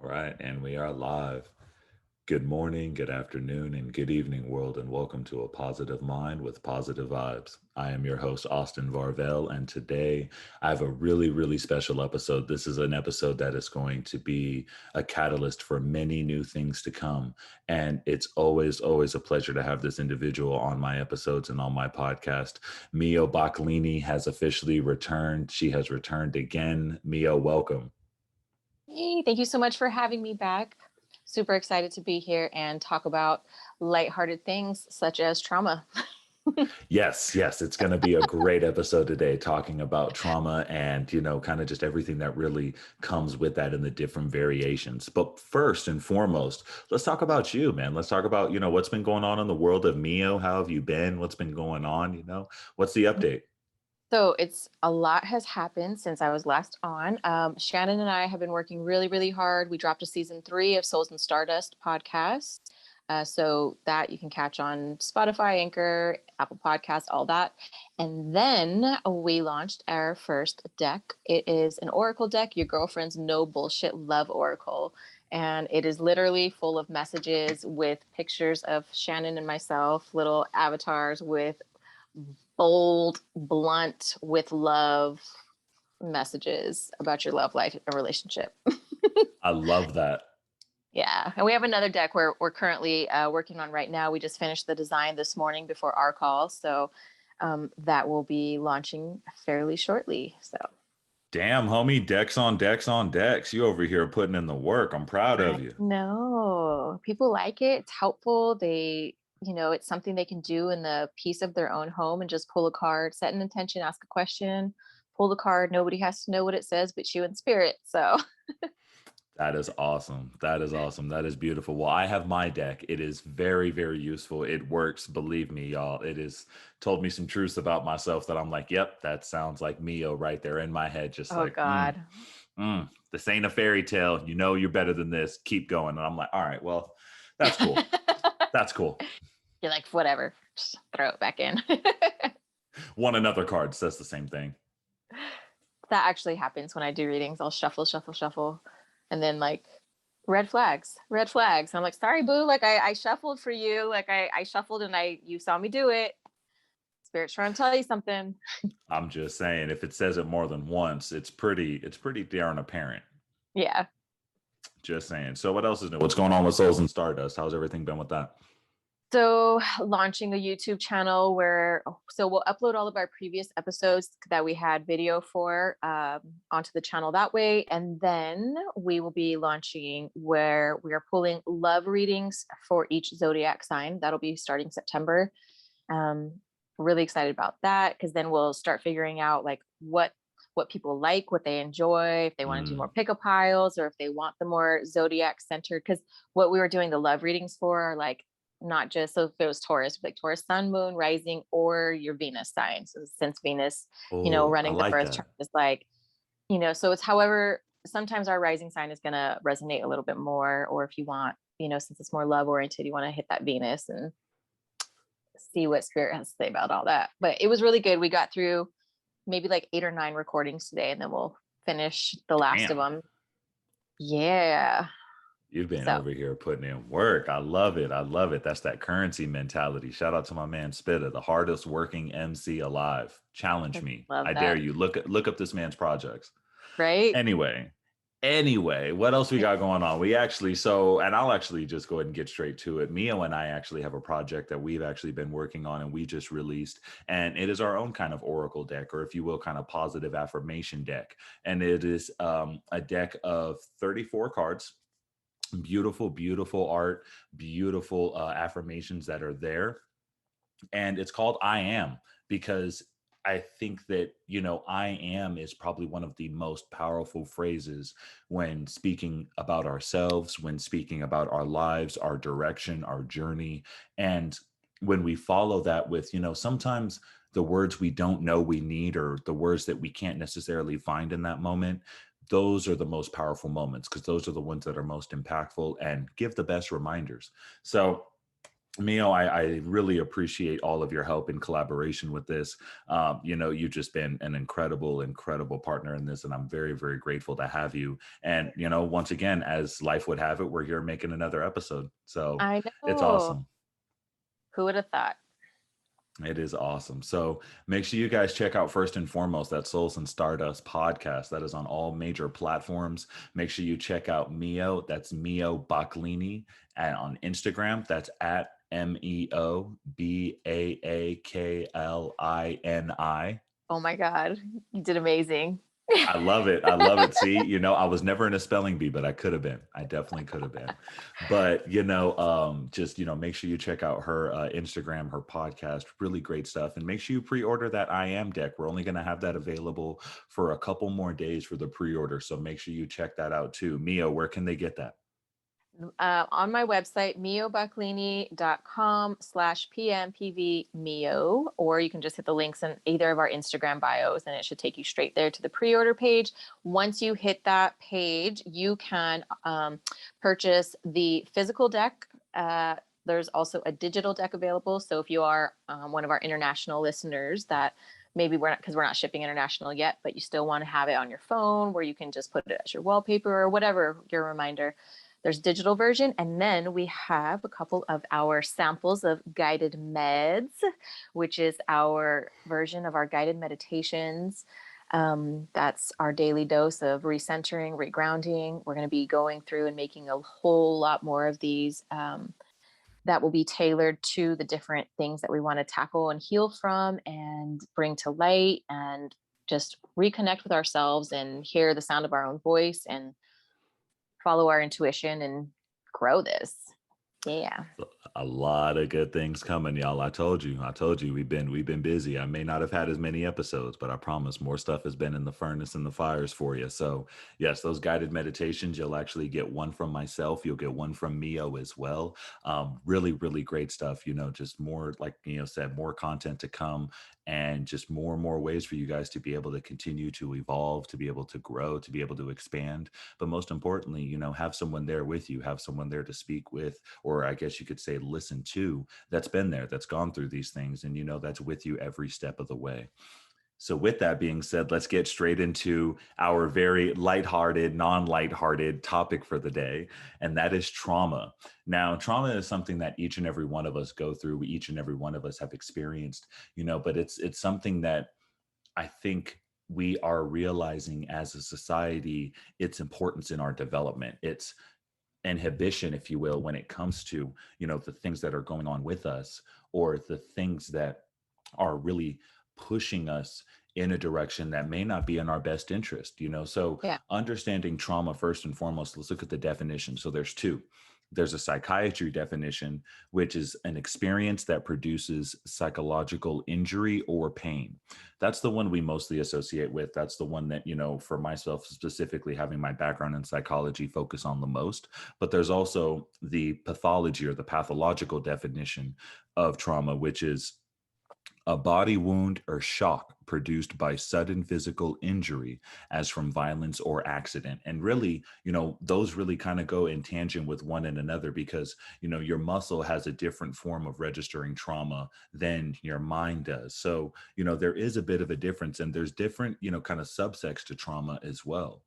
All right, and we are live. Good morning, good afternoon, and good evening, world, and welcome to A Positive Mind with Positive Vibes. I am your host, Austin Varvel, and today I have a really special episode. This is an episode that is going to be a catalyst for many new things to come. And it's always a pleasure to have this individual on my episodes and on my podcast. Meo Baaklini has officially returned. She has returned again. Meo, welcome. Hey, thank you so much for having me back. Super excited to be here and talk about lighthearted things such as trauma. Yes, it's going to be a great episode today talking about trauma and, kind of just everything that really comes with that and the different variations. But first and foremost, let's talk about you, man. Let's talk about, what's been going on in the world of Meo. How have you been? What's been going on? What's the update? So it's a lot has happened since I was last on. Shannon and I have been working really hard. We dropped a season 3 of Souls and Stardust podcast. So that you can catch on Spotify, Anchor, Apple Podcasts, all that. And then we launched our first deck. It is an oracle deck, your girlfriend's no bullshit love oracle. And it is literally full of messages with pictures of Shannon and myself, little avatars with bold, blunt, with love messages about your love life and relationship. I love that. Yeah. And we have another deck we're currently working on right now. We just finished the design this morning before our call. So that will be launching fairly shortly. So. Damn, homie, decks on decks on decks. You over here putting in the work. I'm proud of you. No, people like it. It's helpful. It's something they can do in the peace of their own home and just pull a card, set an intention, ask a question, pull the card. Nobody has to know what it says but you in spirit. So. That is awesome. That is awesome. That is beautiful. Well, I have my deck. It is very useful. It works. Believe me, y'all. It has told me some truths about myself that I'm like, yep, that sounds like Meo right there in my head. Just Oh like, God. This ain't a fairy tale. You know, you're better than this. Keep going. And I'm like, all right, well, that's cool. That's cool. You're like, whatever. Just throw it back in. One another card says the same thing. That actually happens when I do readings. I'll shuffle. And then like red flags. And I'm like, sorry, boo. Like I shuffled for you. Like I shuffled and you saw me do it. Spirit's trying to tell you something. I'm just saying, if it says it more than once, it's pretty darn apparent. Yeah. Just saying. So what else is new? What's going on with Souls and Stardust? How's everything been with that? So launching a YouTube channel so we'll upload all of our previous episodes that we had video for onto the channel that way. And then we will be launching where we are pulling love readings for each zodiac sign. That'll be starting September. Really excited about that because then we'll start figuring out like what people like, what they enjoy, if they want to do more pick-up piles or if they want the more zodiac centered. Because what we were doing the love readings for are like, not just so if it was Taurus, like Taurus, sun, moon, rising, or your Venus sign. So since Venus, running the birth chart is like, so it's however, sometimes our rising sign is going to resonate a little bit more. Or if you want, since it's more love oriented, you want to hit that Venus and see what spirit has to say about all that. But it was really good. We got through maybe like 8 or 9 recordings today, and then we'll finish the last of them. Yeah. You've been over here putting in work. I love it. That's that currency mentality. Shout out to my man Spitta, the hardest working MC alive. Challenge me. I dare you. Look up this man's projects. Right. Anyway, what else we got going on? And I'll actually just go ahead and get straight to it. Mio and I actually have a project that we've actually been working on and we just released. And it is our own kind of oracle deck, or if you will, kind of positive affirmation deck. And it is a deck of 34 cards. Beautiful art, beautiful affirmations that are there. And it's called I Am because I think that, I am is probably one of the most powerful phrases when speaking about ourselves, when speaking about our lives, our direction, our journey. And when we follow that with, sometimes the words we don't know we need, or the words that we can't necessarily find in that moment, those are the most powerful moments because those are the ones that are most impactful and give the best reminders. So Mio, I really appreciate all of your help and collaboration with this. You've just been an incredible partner in this, and I'm very, very grateful to have you. And, once again, as life would have it, we're here making another episode. So I it's know. awesome. Who would have thought? It is awesome. So make sure you guys check out first and foremost that Souls and Stardust podcast. That is on all major platforms. Make sure you check out Meo. That's Meo Baaklini. And on Instagram, that's at MEoBaaklini. Oh my God, you did amazing. I love it. I love it. See, I was never in a spelling bee, but I could have been. I definitely could have been. But, just, make sure you check out her Instagram, her podcast, really great stuff. And make sure you pre-order that I Am deck. We're only going to have that available for a couple more days for the pre-order. So make sure you check that out too. Mio, where can they get that? On my website, meobaaklini.com/PMPV Meo, or you can just hit the links in either of our Instagram bios and it should take you straight there to the pre-order page. Once you hit that page, you can purchase the physical deck. There's also a digital deck available. So if you are one of our international listeners that maybe because we're not shipping international yet, but you still want to have it on your phone where you can just put it as your wallpaper or whatever your reminder. There's digital version. And then we have a couple of our samples of guided meds, which is our version of our guided meditations. That's our daily dose of recentering, regrounding. We're going to be going through and making a whole lot more of these that will be tailored to the different things that we want to tackle and heal from and bring to light and just reconnect with ourselves and hear the sound of our own voice and follow our intuition and grow this. Yeah. A lot of good things coming, y'all. I told you, we've been busy. I may not have had as many episodes, but I promise more stuff has been in the furnace and the fires for you. So yes, those guided meditations, you'll actually get one from myself. You'll get one from Mio as well. Really, really great stuff. Just more, like Mio said, more content to come, and just more and more ways for you guys to be able to continue to evolve, to be able to grow, to be able to expand. But most importantly, have someone there with you, have someone there to speak with, or I guess you could say listen to, that's been there, that's gone through these things, and that's with you every step of the way. So with that being said, let's get straight into our very lighthearted, non-lighthearted topic for the day, and that is trauma. Now, trauma is something that each and every one of us go through, each and every one of us have experienced, but it's something that I think we are realizing as a society its importance in our development. It's inhibition, if you will, when it comes to the things that are going on with us, or the things that are really pushing us in a direction that may not be in our best interest. So Yeah. understanding trauma, first and foremost, let's look at the definition. So there's two. There's a psychiatry definition, which is an experience that produces psychological injury or pain. That's the one we mostly associate with. That's the one that, for myself specifically, having my background in psychology, focus on the most. But there's also the pathology or the pathological definition of trauma, which is a body wound or shock produced by sudden physical injury, as from violence or accident. And really, those really kind of go in tangent with one and another, because, your muscle has a different form of registering trauma than your mind does. So, there is a bit of a difference, and there's different, kind of subsects to trauma as well.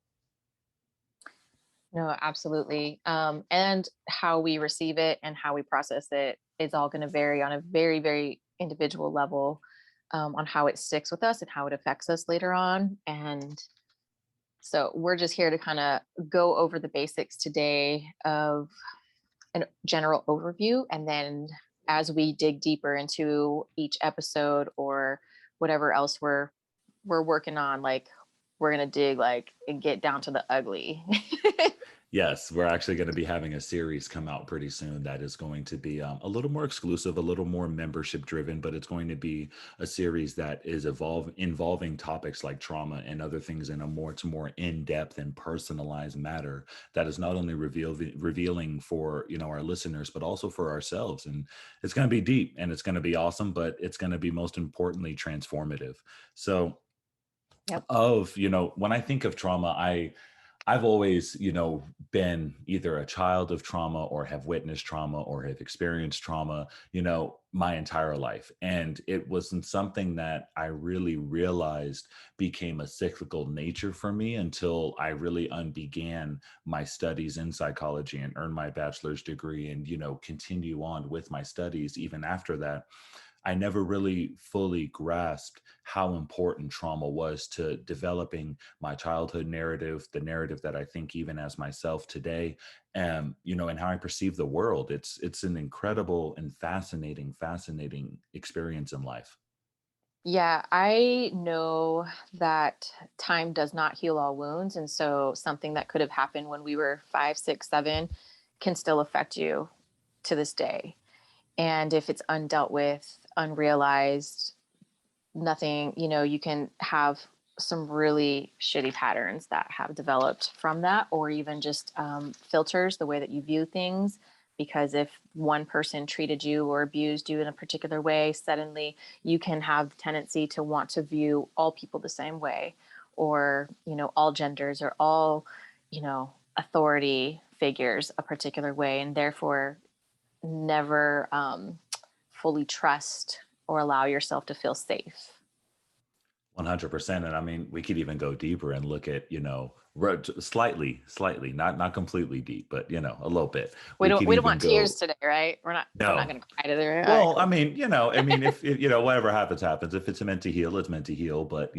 No, absolutely. And how we receive it and how we process it is all going to vary on a very, very individual level, on how it sticks with us and how it affects us later on. And so we're just here to kind of go over the basics today of a general overview. And then as we dig deeper into each episode or whatever else we're working on, like we're gonna dig like and get down to the ugly. Yes, we're actually going to be having a series come out pretty soon that is going to be a little more exclusive, a little more membership driven, but it's going to be a series that is involving topics like trauma and other things in a more in-depth and personalized matter that is not only revealing for our listeners, but also for ourselves. And it's going to be deep, and it's going to be awesome, but it's going to be most importantly transformative. So Yep. when I think of trauma, I've always, been either a child of trauma or have witnessed trauma or have experienced trauma, my entire life. And it wasn't something that I really realized became a cyclical nature for me until I really unbegan my studies in psychology and earned my bachelor's degree and, continue on with my studies even after that. I never really fully grasped how important trauma was to developing my childhood narrative, the narrative that I think even as myself today, and how I perceive the world. It's an incredible and fascinating experience in life. Yeah, I know that time does not heal all wounds. And so something that could have happened when we were 5, 6, 7 can still affect you to this day. And if it's undealt with, unrealized, nothing, you can have some really shitty patterns that have developed from that, or even just filters the way that you view things. Because if one person treated you or abused you in a particular way, suddenly you can have the tendency to want to view all people the same way, or, all genders or all, authority figures a particular way, and therefore never fully trust or allow yourself to feel safe. 100%. And I mean, we could even go deeper and look at, slightly, not completely deep, but, a little bit. We We don't could we don't even want tears go, today, right? We're not no. gonna cry today. All right, Well, I cool. mean, if whatever happens, happens. If it's meant to heal, it's meant to heal. But,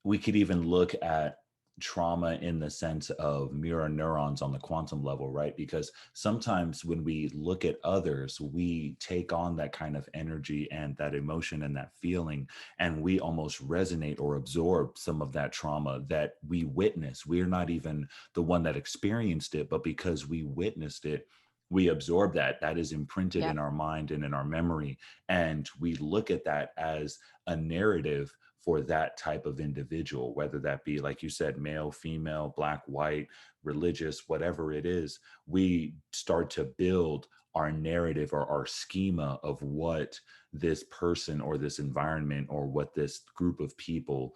we could even look at trauma in the sense of mirror neurons on the quantum level, right? Because sometimes when we look at others, we take on that kind of energy and that emotion and that feeling, and we almost resonate or absorb some of that trauma that we witness. We're not even the one that experienced it, but because we witnessed it, we absorb that is imprinted Yep. in our mind and in our memory, and we look at that as a narrative for that type of individual, whether that be, like you said, male, female, black, white, religious, whatever it is. We start to build our narrative or our schema of what this person or this environment or what this group of people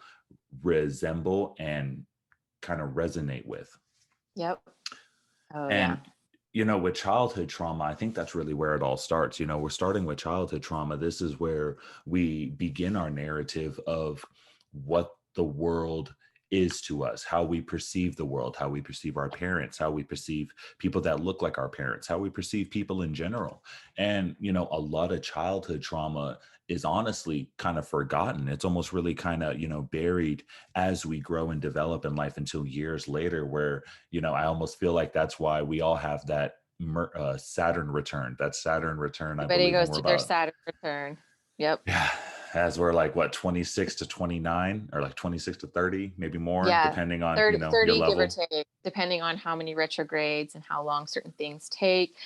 resemble and kind of resonate with. Yep. Oh yeah. And, with childhood trauma, I think that's really where it all starts. We're starting with childhood trauma. This is where we begin our narrative of what the world is to us, how we perceive the world, how we perceive our parents, how we perceive people that look like our parents, how we perceive people in general. And, a lot of childhood trauma is honestly kind of forgotten. It's almost really kind of, buried as we grow and develop in life until years later, where I almost feel like that's why we all have that Saturn return, I Everybody believe, when goes we're through their about, Saturn return. Yep. yeah, as we're like, what, 26 to 29 or like 26 to 30, maybe more, Yeah. depending on, 30, your 30 give or level. take, depending on how many retrogrades and how long certain things take.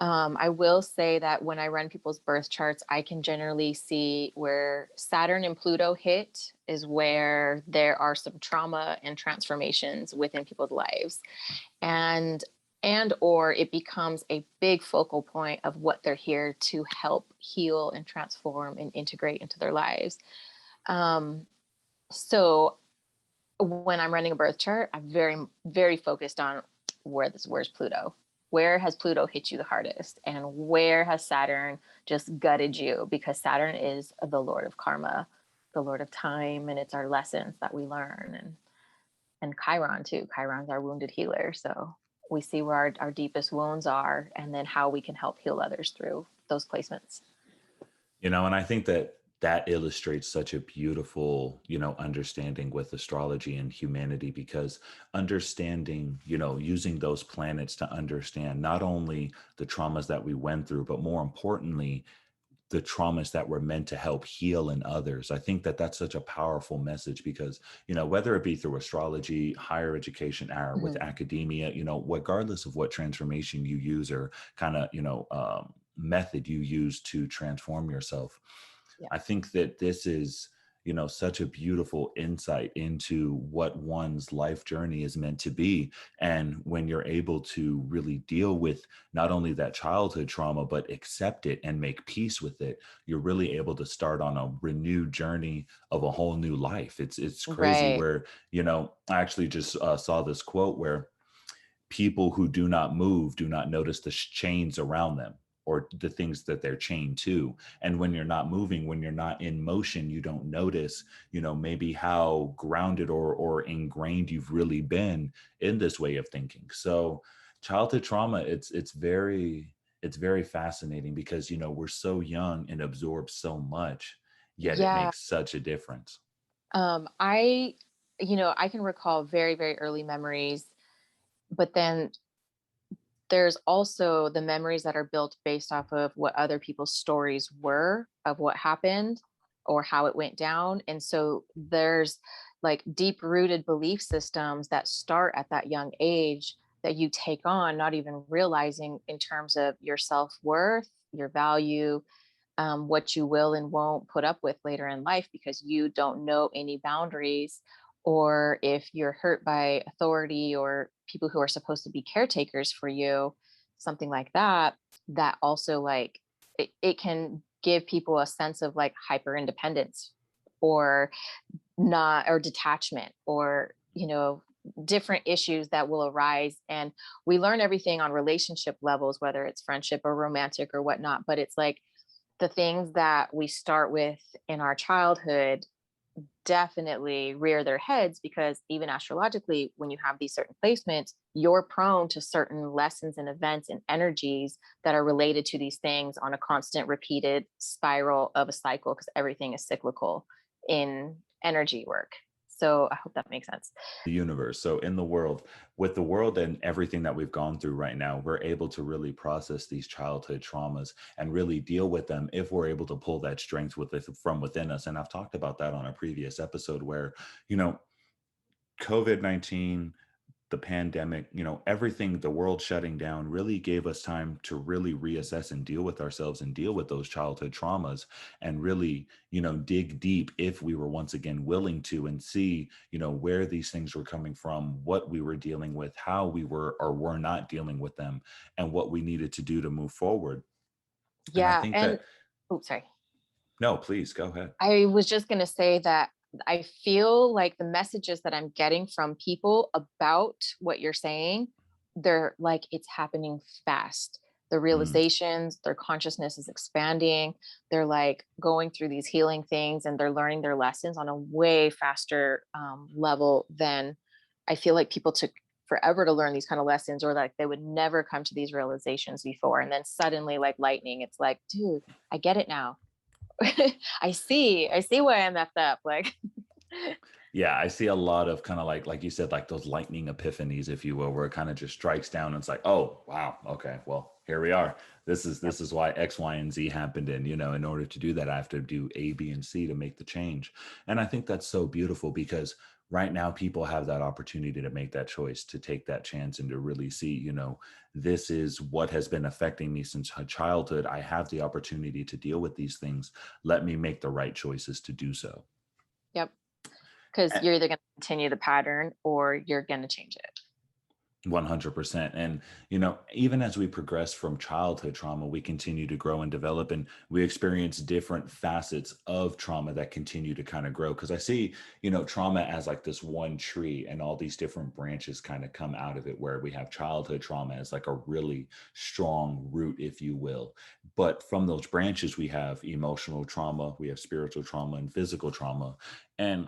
I will say that when I run people's birth charts, I can generally see where Saturn and Pluto hit is where there are some trauma and transformations within people's lives. And or it becomes a big focal point of what they're here to help heal and transform and integrate into their lives. Um, so when I'm running a birth chart, I'm very, very focused on where's Pluto? Where has Pluto hit you the hardest? And where has Saturn just gutted you? Because Saturn is the Lord of karma, the Lord of time, and it's our lessons that we learn. And Chiron too. Chiron's our wounded healer. So we see where our deepest wounds are and then how we can help heal others through those placements. And I think that illustrates such a beautiful, understanding with astrology and humanity, because understanding, using those planets to understand not only the traumas that we went through, but more importantly, the traumas that were meant to help heal in others. I think that that's such a powerful message because, whether it be through astrology, higher education, or with Mm-hmm. academia, regardless of what transformation you use or kind of, method you use to transform yourself, Yeah. I think that this is such a beautiful insight into what one's life journey is meant to be. And when you're able to really deal with not only that childhood trauma, but accept it and make peace with it, you're really able to start on a renewed journey of a whole new life. It's crazy Right. where, I actually just saw this quote where people who do not move do not notice the chains around them or the things that they're chained to. And when you're not moving, when you're not in motion, you don't notice, maybe how grounded or ingrained you've really been in this way of thinking. So childhood trauma, it's very fascinating because, we're so young and absorb so much, yet it Yeah. makes such a difference. I, I can recall very, very early memories, but then there's also the memories that are built based off of what other people's stories were of what happened or how it went down. And so there's like deep rooted belief systems that start at that young age that you take on, not even realizing in terms of your self worth, your value, what you will and won't put up with later in life because you don't know any boundaries. Or if you're hurt by authority or people who are supposed to be caretakers for you, something like that, that also like it can give people a sense of like hyper independence or not, or detachment, or, different issues that will arise. And we learn everything on relationship levels, whether it's friendship or romantic or whatnot. But it's like, the things that we start with in our childhood definitely rear their heads because even astrologically, when you have these certain placements, you're prone to certain lessons and events and energies that are related to these things on a constant repeated spiral of a cycle because everything is cyclical in energy work. So I hope that makes sense. The universe. So in the world, with the world and everything that we've gone through right now, we're able to really process these childhood traumas and really deal with them if we're able to pull that strength with it from within us. And I've talked about that on a previous episode where, you know, COVID-19, the pandemic, everything, the world shutting down really gave us time to really reassess and deal with ourselves and deal with those childhood traumas and really, dig deep if we were once again willing to and see, where these things were coming from, what we were dealing with, how we were or were not dealing with them, and what we needed to do to move forward. And I Yeah. think And that, oops, sorry. no, please go ahead. I was just going to say that I feel like the messages that I'm getting from people about what you're saying, they're like it's happening fast. The Mm, realizations, their consciousness is expanding. They're like going through these healing things and they're learning their lessons on a way faster level than I feel like people took forever to learn these kind of lessons, or like they would never come to these realizations before. And then suddenly, like lightning, it's like, dude, I get it now. I see why I messed up. Like, Yeah, I see a lot of kind of like you said, like those lightning epiphanies, if you will, where it kind of just strikes down and it's like, oh wow, okay, well, here we are. This is yep, this is why X, Y, and Z happened. And in order to do that, I have to do A, B, and C to make the change. And I think that's so beautiful because right now people have that opportunity to make that choice, to take that chance and to really see, this is what has been affecting me since childhood. I have the opportunity to deal with these things. Let me make the right choices to do so. yep. Because you're either going to continue the pattern or you're going to change it. 100%. And, even as we progress from childhood trauma, we continue to grow and develop, and we experience different facets of trauma that continue to kind of grow. Because I see, trauma as like this one tree, and all these different branches kind of come out of it, where we have childhood trauma as like a really strong root, if you will. But from those branches, we have emotional trauma, we have spiritual trauma, and physical trauma. And,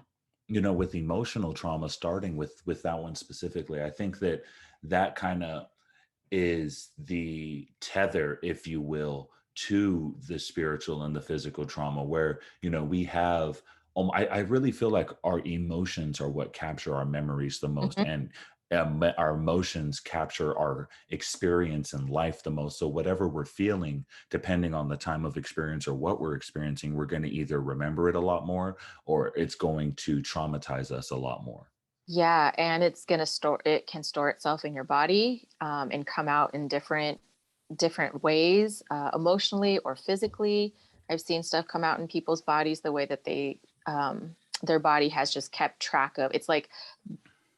with emotional trauma, starting with that one specifically, I think that kind of is the tether, if you will, to the spiritual and the physical trauma, where, we have, I really feel like our emotions are what capture our memories the most. Mhm. And our emotions capture our experience in life the most. So whatever we're feeling, depending on the time of experience or what we're experiencing, we're going to either remember it a lot more or it's going to traumatize us a lot more. Yeah, and it can store itself in your body, and come out in different ways, emotionally or physically. I've seen stuff come out in people's bodies the way that they their body has just kept track of. It's like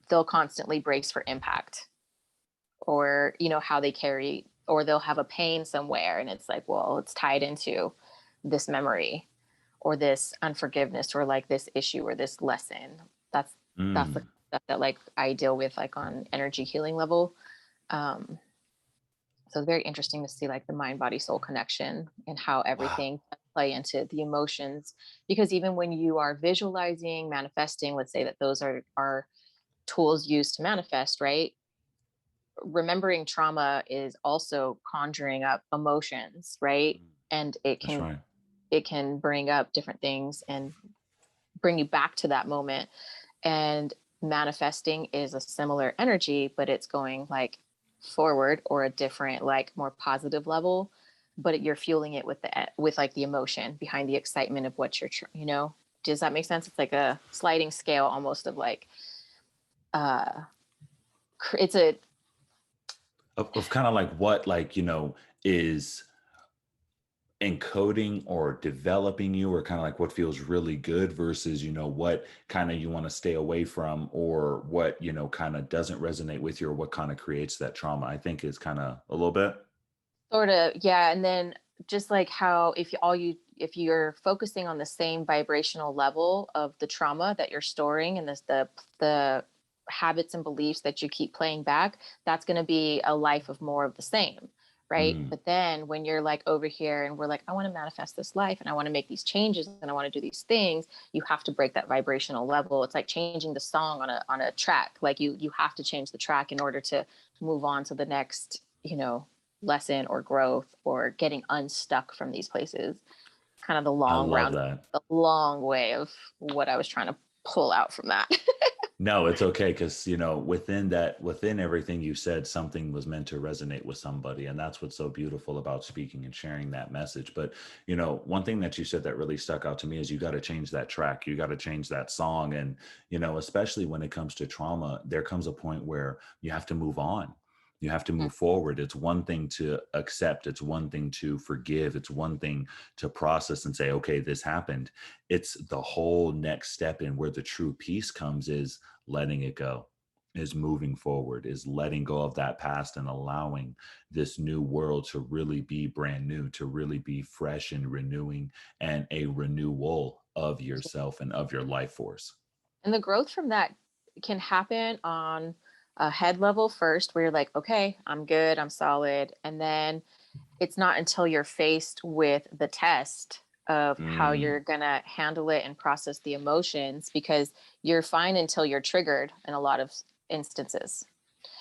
they'll constantly brace for impact, or how they carry, or they'll have a pain somewhere, and it's like, well, it's tied into this memory or this unforgiveness or like this issue or this lesson. That's the Mm. stuff that like I deal with like on energy healing level. um so it's very interesting to see like the mind body soul connection and how Wow. everything can play into the emotions, because even when you are visualizing, manifesting, let's say that those are tools used to manifest, right? Remembering trauma is also conjuring up emotions, right? Mm. And That's right. it can bring up different things and bring you back to that moment. And manifesting is a similar energy, but it's going like forward or a different, like more positive level, but you're fueling it with with like the emotion behind the excitement of what does that make sense? It's like a sliding scale almost of like uh it's a Of kind of like what, like, is encoding or developing you, or kind of like what feels really good versus, what kind of you want to stay away from, or what, kind of doesn't resonate with you, or what kind of creates that trauma, I think is kind of a little bit. sort of, yeah. And then just like how if you're focusing on the same vibrational level of the trauma that you're storing, and the habits and beliefs that you keep playing back, that's going to be a life of more of the same, right? Mm, But then when you're like over here and we're like, I want to manifest this life and I want to make these changes and I want to do these things, you have to break that vibrational level. It's like changing the song on a track. Like you have to change the track in order to move on to the next, lesson or growth or getting unstuck from these places. Kind of I love that. the long way of what I was trying to pull out from that. No, it's okay, because within everything you said, something was meant to resonate with somebody, and that's what's so beautiful about speaking and sharing that message. But one thing that you said that really stuck out to me is you got to change that track, you got to change that song, and especially when it comes to trauma, there comes a point where you have to move on. You have to move forward. It's one thing to accept, it's one thing to forgive, it's one thing to process and say, okay, this happened. It's the whole next step in where the true peace comes, is letting it go, is moving forward, is letting go of that past and allowing this new world to really be brand new, to really be fresh and renewing, and a renewal of yourself and of your life force. And the growth from that can happen on a head level first, where you're like, okay, I'm good, I'm solid. And then it's not until you're faced with the test of how Mm, you're going to handle it and process the emotions, because you're fine until you're triggered in a lot of instances.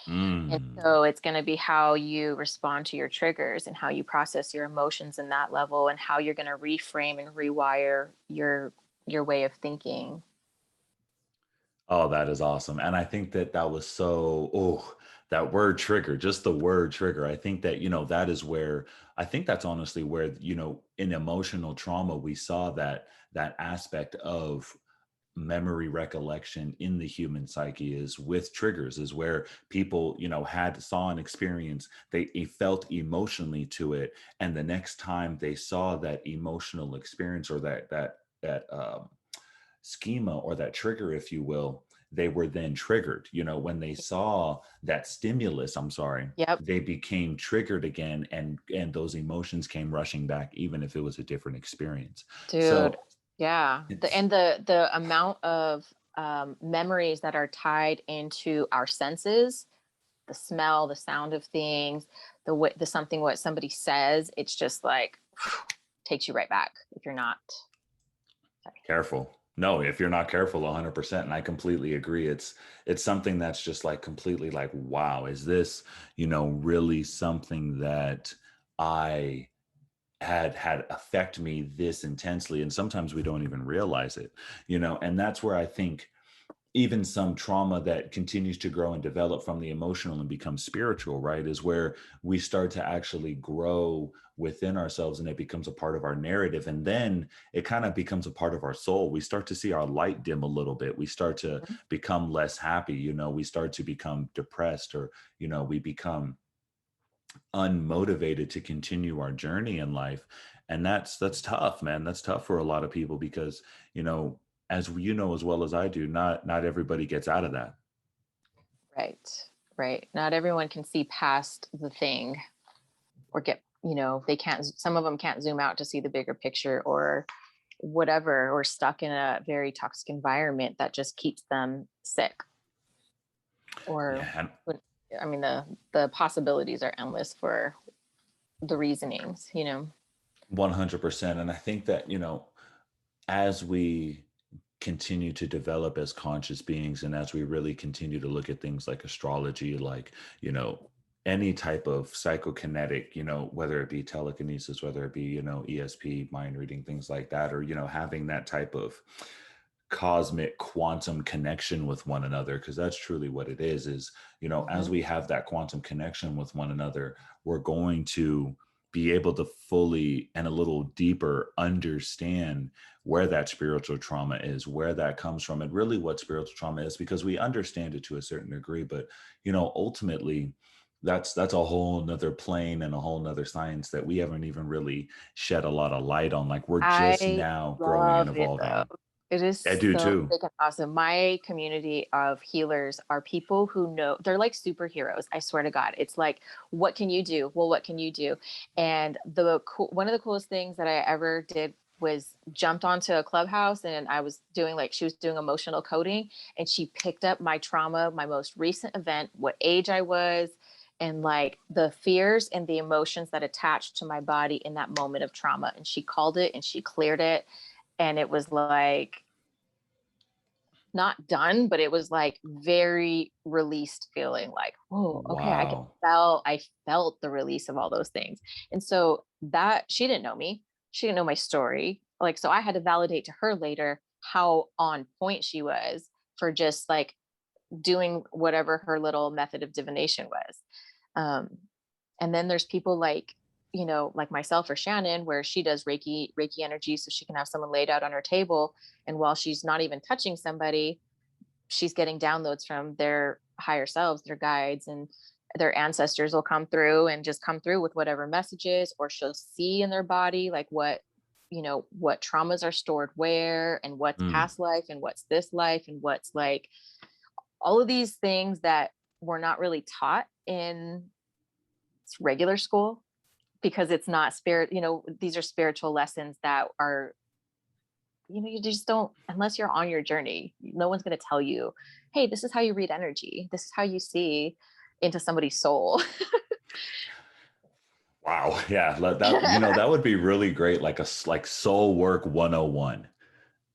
And mm. so it's going to be how you respond to your triggers and how you process your emotions in that level, and how you're going to reframe and rewire your way of thinking. Oh, that is awesome. And I think that that was so, oh, that word trigger, just the word trigger. I think that, that is where, I think that's honestly where, in emotional trauma, we saw that aspect of memory recollection in the human psyche, is with triggers, is where people, had saw an experience, they felt emotionally to it. And the next time they saw that emotional experience, or that schema, or that trigger, if you will, they were then triggered. When they saw that stimulus, I'm sorry, Yep. they became triggered again, and those emotions came rushing back, even if it was a different experience. Dude. So Yeah. it's The amount of memories that are tied into our senses, the smell, the sound of things, the something what somebody says, it's just like takes you right back if you're not. Sorry. careful. No, if you're not careful, 100%. And I completely agree. It's something that's just like completely like, wow, is this, really something that I had affect me this intensely? And sometimes we don't even realize it, and that's where I think even some trauma that continues to grow and develop from the emotional and become spiritual, right, is where we start to actually grow within ourselves, and it becomes a part of our narrative. And then it kind of becomes a part of our soul. We start to see our light dim a little bit. We start to Mhm. become less happy. We start to become depressed, or, we become unmotivated to continue our journey in life. And that's tough, man. That's tough for a lot of people, because, you know, as you know as well as I do, not everybody gets out of that. Right. Right. Not everyone can see past the thing or get, they can't, some of them can't zoom out to see the bigger picture or whatever, or stuck in a very toxic environment that just keeps them sick. Or, Yeah, I mean, the possibilities are endless for the reasonings. 100%. And I think that, as we continue to develop as conscious beings, and as we really continue to look at things like astrology, like, any type of psychokinetic, whether it be telekinesis, whether it be, ESP, mind reading, things like that, or, having that type of cosmic quantum connection with one another, because that's truly what it is, as Mhm. we have that quantum connection with one another, we're going to be able to fully and a little deeper understand where that spiritual trauma is, where that comes from, and really what spiritual trauma is, because we understand it to a certain degree, but ultimately that's a whole nother plane and a whole nother science that we haven't even really shed a lot of light on. Like, we're just I now growing and love it though. evolving. It is I do so too. freaking awesome. My community of healers are people who know, they're like superheroes. I swear to God. It's like, what can you do? Well, what can you do? And one of the coolest things that I ever did was jumped onto a clubhouse, and she was doing emotional coding, and she picked up my trauma, my most recent event, what age I was, and like the fears and the emotions that attached to my body in that moment of trauma. And she called it and she cleared it. And it was like not done, but it was like very released feeling, like, whoa, okay, Wow. I felt the release of all those things. And so that she didn't know me. She didn't know my story. Like, so I had to validate to her later how on point she was for just like doing whatever her little method of divination was. Um, and then there's people like, like myself or Shannon, where she does Reiki energy. So she can have someone laid out on her table. And while she's not even touching somebody, she's getting downloads from their higher selves, their guides, and their ancestors will come through and just come through with whatever messages, or she'll see in their body, like what traumas are stored where, and what's Mm. past life and what's this life, and what's like all of these things that were not really taught in regular school, because it's not spirit, these are spiritual lessons that are, you just don't, unless you're on your journey, no one's going to tell you, hey, this is how you read energy. This is how you see into somebody's soul. Wow. Yeah. That would be really great. Like soul work 101.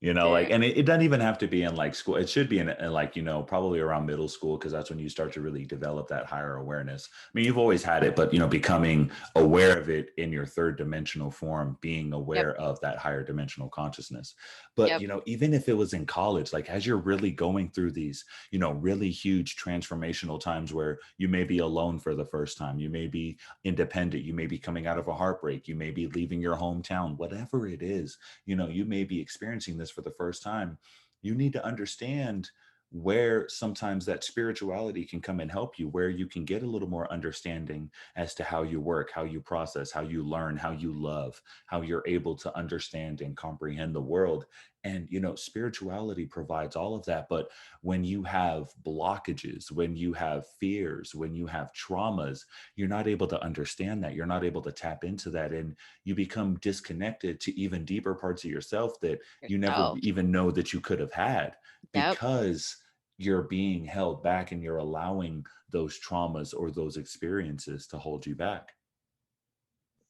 Like, Dude. and it doesn't even have to be in like school. It should be in like, probably around middle school, because that's when you start to really develop that higher awareness. I mean, you've always had it, but, becoming aware of it in your third dimensional form, being Yep. aware of that higher dimensional consciousness. But, Yep. even if it was in college, like as you're really going through these, really huge transformational times where you may be alone for the first time, you may be independent, you may be coming out of a heartbreak, you may be leaving your hometown, whatever it is, you may be experiencing this for the first time. You need to understand where sometimes that spirituality can come and help you, where you can get a little more understanding as to how you work, how you process, how you learn, how you love, how you're able to understand and comprehend the world. And, spirituality provides all of that. But when you have blockages, when you have fears, when you have traumas, you're not able to understand that. You're not able to tap into that. And you become disconnected to even deeper parts of yourself that you never Yourself. even know that you could have had, Yep. because you're being held back and you're allowing those traumas or those experiences to hold you back.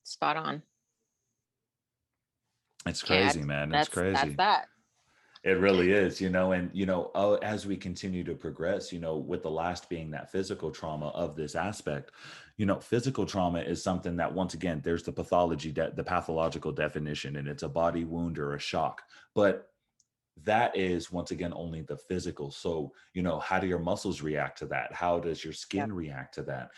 Spot on. It's Yeah, crazy, man. It's that's crazy. that. It really is, and as we continue to progress, with the last being that physical trauma of this aspect, physical trauma is something that, once again, there's the the pathological definition, and it's a body wound or a shock. But that is, once again, only the physical. So, how do your muscles react to that? How does your Yep. skin react to that?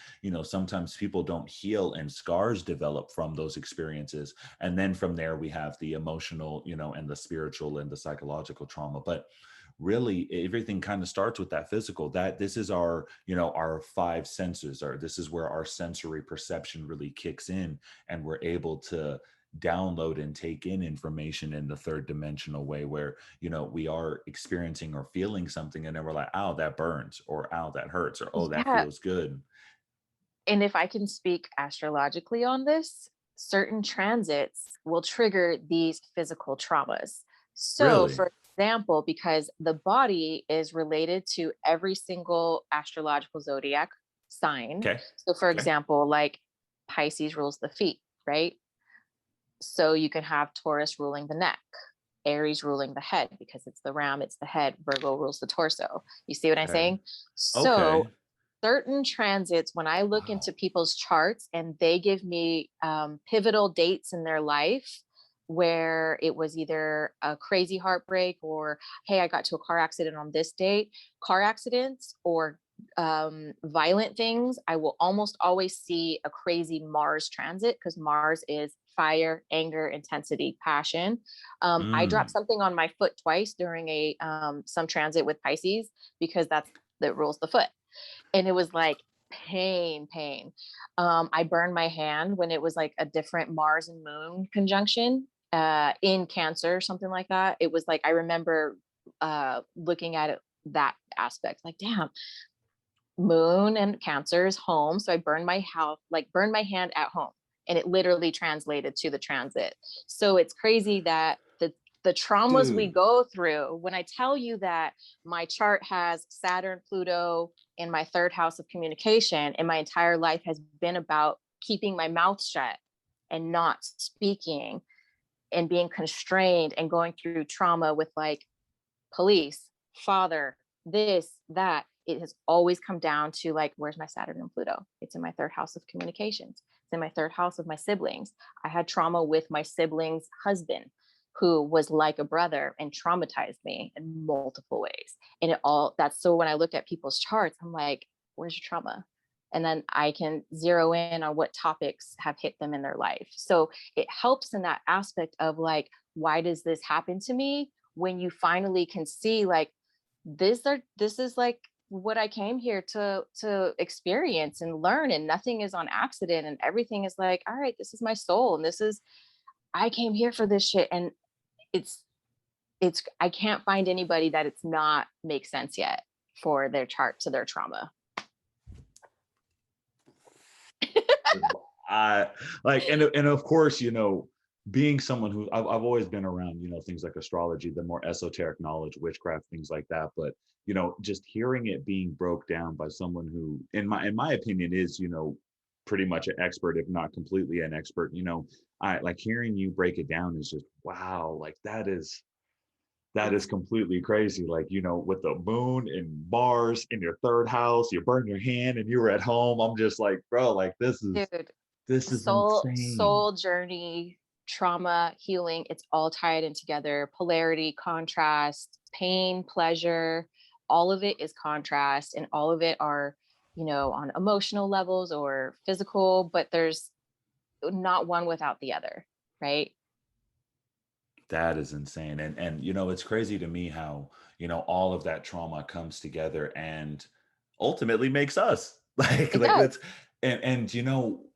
Sometimes people don't heal and scars develop from those experiences. And then from there, we have the emotional, and the spiritual and the psychological trauma. But really, everything kind of starts with that physical. That this is our, our five senses, or this is where our sensory perception really kicks in, and we're able to download and take in information in the third dimensional way where, we are experiencing or feeling something and then we're like, oh, that burns, or oh, that hurts, or oh, that Yeah. feels good. And if I can speak astrologically on this, certain transits will trigger these physical traumas. So, Really? for example, because the body is related to every single astrological zodiac sign. Okay. So, for Okay. example, like Pisces rules the feet, right? So, you can have Taurus ruling the neck, Aries ruling the head because it's the ram, it's the head, Virgo rules the torso. You see what I'm Okay. saying? So, Okay. certain transits, when I look into Wow. people's charts and they give me pivotal dates in their life where it was either a crazy heartbreak or, hey, I got to a car accident on this date, car accidents or violent things, I will almost always see a crazy Mars transit because Mars is fire, anger, intensity, passion. I dropped Mm. something on my foot twice during a some transit with Pisces because that rules the foot, and it was like pain. I burned my hand when it was like a different Mars and Moon conjunction in Cancer, something like that. It was like I remember looking at it that aspect, like damn, Moon and Cancer is home, so I burned my house, like burned my hand at home, and it literally translated to the transit. So it's crazy that the traumas we Dude. go through. When I tell you that my chart has Saturn, Pluto in my third house of communication, and my entire life has been about keeping my mouth shut and not speaking and being constrained and going through trauma with like police, father, this, that. It has always come down to like, where's my Saturn and Pluto? It's in my third house of communications. It's in my third house of my siblings. I had trauma with my sibling's husband, who was like a brother and traumatized me in multiple ways. And it all that's so when I look at people's charts, I'm like, where's your trauma? And then I can zero in on what topics have hit them in their life. So it helps in that aspect of like, why does this happen to me? When you finally can see like this is like what I came here to experience and learn, and nothing is on accident, and everything is like, all right, this is my soul, and this is I came here for this shit. And it's it's I can't find anybody that it's not make sense yet for their chart to their trauma. I like, and of course, being someone who I've always been around, things like astrology, the more esoteric knowledge, witchcraft, things like that. But just hearing it being broke down by someone who, in my opinion, is pretty much an expert, if not completely an expert. I like hearing you break it down is just wow, like that is completely crazy. Like, with the moon and Mars in your third house, you burn your hand and you were at home. I'm just like, bro, like Dude, this is insane. soul journey, trauma, healing, it's all tied in together. Polarity, contrast, pain, pleasure, all of it is contrast, and all of it are, on emotional levels or physical, but there's not one without the other, right? That is insane. And it's crazy to me how, all of that trauma comes together and ultimately makes us. Like It like does. that's and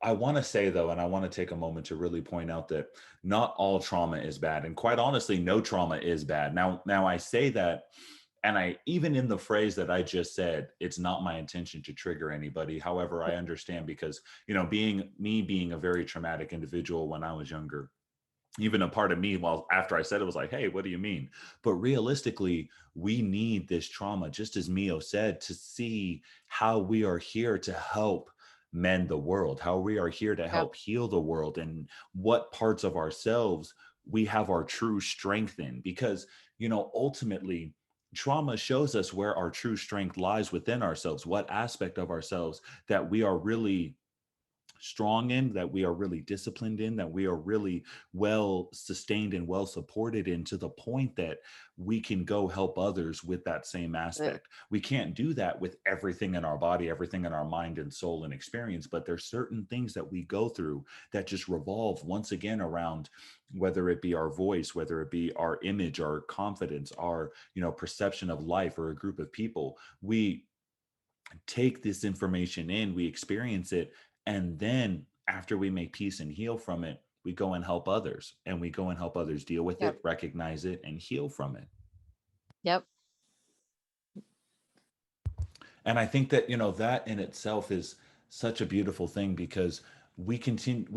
I want to say though, and I want to take a moment to really point out that not all trauma is bad. And quite honestly, no trauma is bad. Now I say that, and I even in the phrase that I just said, it's not my intention to trigger anybody. However, I understand because, being a very traumatic individual when I was younger, even a part of me, well, after I said it, was like, hey, what do you mean? But realistically, we need this trauma, just as Mio said, to see how we are here to help mend the world, how we are here to Yep. help heal the world, and what parts of ourselves we have our true strength in. Because, ultimately, trauma shows us where our true strength lies within ourselves, what aspect of ourselves that we are really strong in, that we are really disciplined in, that we are really well sustained and well supported in, to the point that we can go help others with that same Uh, aspect. We can't do that with everything in our body, everything in our mind and soul and experience, but there's certain things that we go through that just revolve once again around, whether it be our voice, whether it be our image, our confidence, our perception of life or a group of people. We take this information in, we experience it, and then after we make peace and heal from it, we go and help others, and we go and help others deal with Yep. it, recognize it, and heal from it. Yep. And I think that, that in itself is such a beautiful thing, because we continue,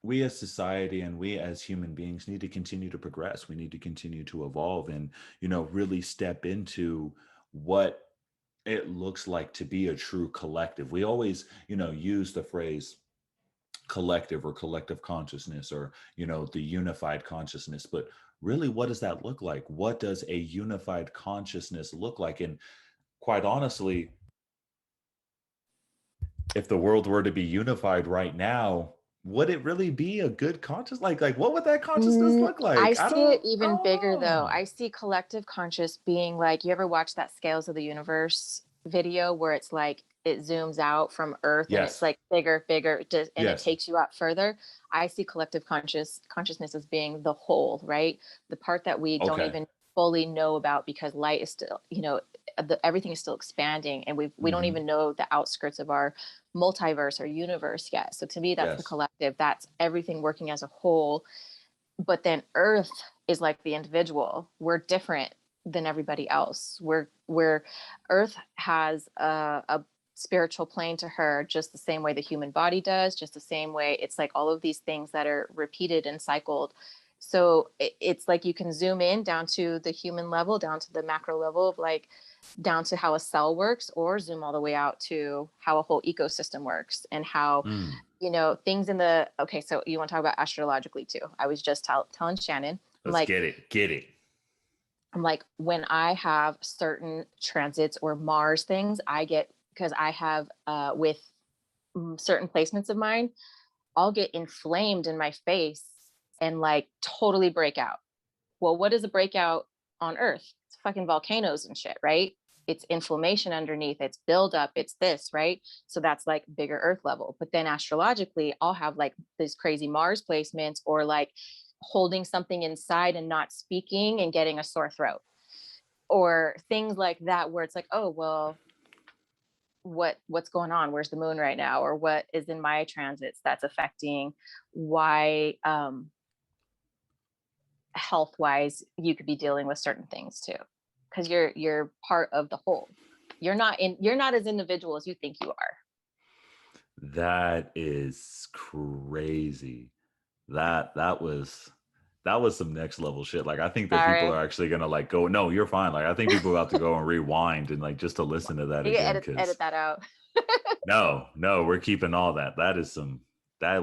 we as society and we as human beings need to continue to progress. We need to continue to evolve and, really step into what it looks like to be a true collective. We always, use the phrase collective or collective consciousness, or, the unified consciousness. But really, what does that look like? What does a unified consciousness look like? And quite honestly, if the world were to be unified right now, would it really be a good conscious? Like what would that consciousness look I like? see it I even don't bigger though. know. I see collective conscious being like, you ever watch that Scales of the Universe video where it's like it zooms out from Earth and it's Yes. like bigger, bigger, and it Yes. takes you out further? I see collective consciousness as being the whole, right? The part that we don't Okay. even fully know about, because light is still, everything is still expanding, and we don't Hmm. even know the outskirts of our multiverse or universe yet. So to me, that's the Yes. collective. That's everything working as a whole. But then Earth is like the individual. We're different than everybody else. We're Earth has a spiritual plane to her, just the same way the human body does, just the same way. It's like all of these things that are repeated and cycled. So it's like you can zoom in down to the human level, down to the macro level of like down to how a cell works, or zoom all the way out to how a whole ecosystem works, and how Mm. things in the, okay, so you want to talk about astrologically too. I was just telling Shannon, I'm Let's like, get it. Get it. when I have certain transits or Mars things, I get, because I have with certain placements of mine, I'll get inflamed in my face and like totally break out. Well, what is a breakout on Earth? It's fucking volcanoes and shit, right? It's inflammation underneath, it's buildup, it's this, right? So that's like bigger Earth level. But then astrologically, I'll have like these crazy Mars placements, or like holding something inside and not speaking and getting a sore throat, or things like that, where it's like, oh, well, what's going on? Where's the moon right now? Or what is in my transits that's affecting why health wise you could be dealing with certain things too, because you're part of the whole. You're not as individual as you think you are. That is crazy. That was some next level shit. Like, I think that people Sorry, are actually gonna like go. No, you're fine. Like, I think people are about to go and rewind and like just to listen to that you can again, edit because that out. no, we're keeping all that. That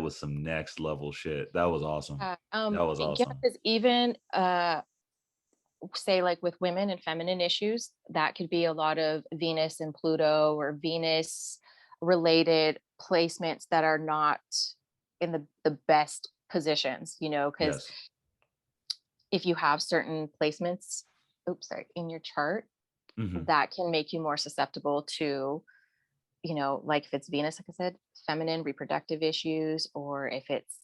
was some next level shit. That was awesome. That was Yeah, awesome. because even say like with women and feminine issues, that could be a lot of Venus and Pluto, or Venus related placements that are not in the best positions, because Yes. if you have certain placements, oops, sorry, in your chart, Hmm. that can make you more susceptible to, like if it's Venus, like I said, feminine reproductive issues, or if it's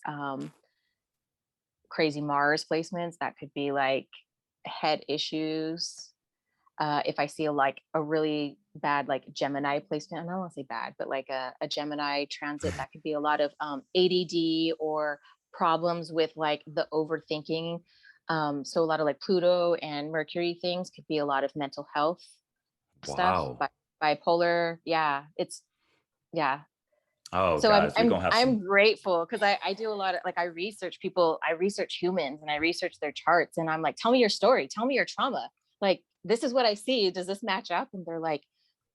crazy Mars placements, that could be like head issues. If I see like a really bad like Gemini placement, I don't want to say bad, but like a Gemini transit, that could be a lot of ADD, or problems with like the overthinking. So a lot of like Pluto and Mercury things could be a lot of mental health stuff, Wow. bipolar. Yeah, it's, yeah. Oh, So I'm guys, we're I'm gonna have I'm some. grateful, because I do a lot of like, I research people, I research humans, and I research their charts, and I'm like, tell me your story, tell me your trauma. Like, this is what I see. Does this match up? And they're like,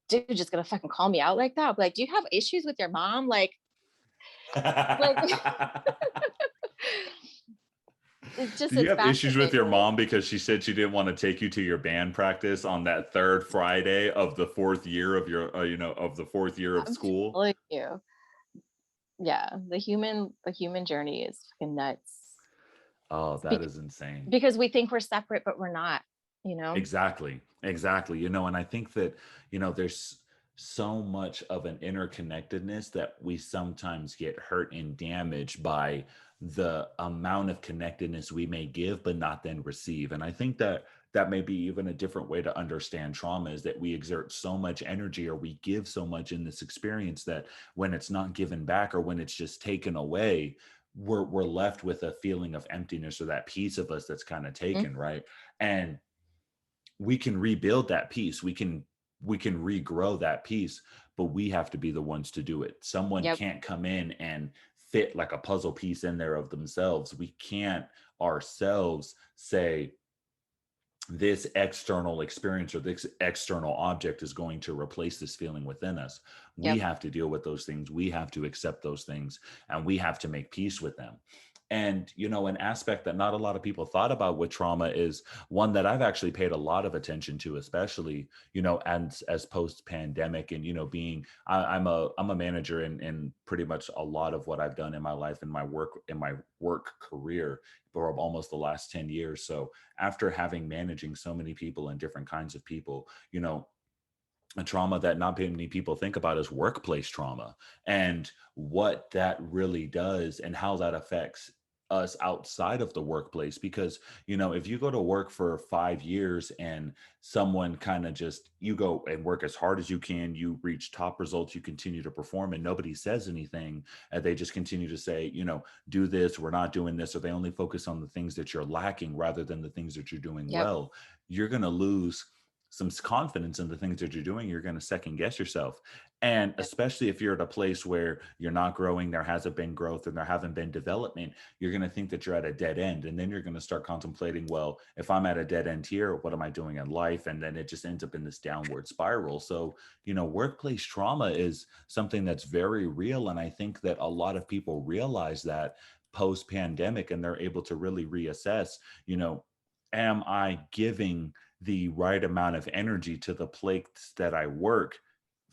dude, you're just gonna fucking call me out like that? I'm like, do you have issues with your mom? Like it's just, Do you it's have issues with your fascinating. mom because she said she didn't want to take you to your band practice on that third Friday of the fourth year of your, of the fourth year of I'm school? telling you. Yeah, the human journey is fucking nuts. Oh, that Bec- is insane. because we think we're separate, but we're not, you know? Exactly. Exactly. And I think that, there's so much of an interconnectedness that we sometimes get hurt and damaged by the amount of connectedness we may give, but not then receive. And I think that that may be even a different way to understand trauma, is that we exert so much energy, or we give so much in this experience, that when it's not given back, or when it's just taken away, we're left with a feeling of emptiness, or that piece of us that's kind of Mhm. taken, right? And we can rebuild that piece. We can regrow that piece, but we have to be the ones to do it. Someone Yep. can't come in and fit like a puzzle piece in there of themselves. We can't ourselves say this external experience or this external object is going to replace this feeling within us. We Yep. have to deal with those things. We have to accept those things, and we have to make peace with them. And, an aspect that not a lot of people thought about with trauma is one that I've actually paid a lot of attention to, especially, as post pandemic. And, I'm a manager in pretty much a lot of what I've done in my life, in my work career for almost the last 10 years. So after having managing so many people and different kinds of people, a trauma that not many people think about is workplace trauma, and what that really does and how that affects us outside of the workplace. Because if you go to work for 5 years and someone kind of just, you go and work as hard as you can, you reach top results, you continue to perform, and nobody says anything, and they just continue to say, do this, we're not doing this, or they only focus on the things that you're lacking rather than the things that you're doing Yep. well, you're going to lose some confidence in the things that you're doing. You're going to second guess yourself. And Yep. especially if you're at a place where you're not growing, there hasn't been growth, and there haven't been development, you're going to think that you're at a dead end. And then you're going to start contemplating, well, if I'm at a dead end here, what am I doing in life? And then it just ends up in this downward spiral. So, workplace trauma is something that's very real. And I think that a lot of people realize that post pandemic, and they're able to really reassess, you know, am I giving the right amount of energy to the place that I work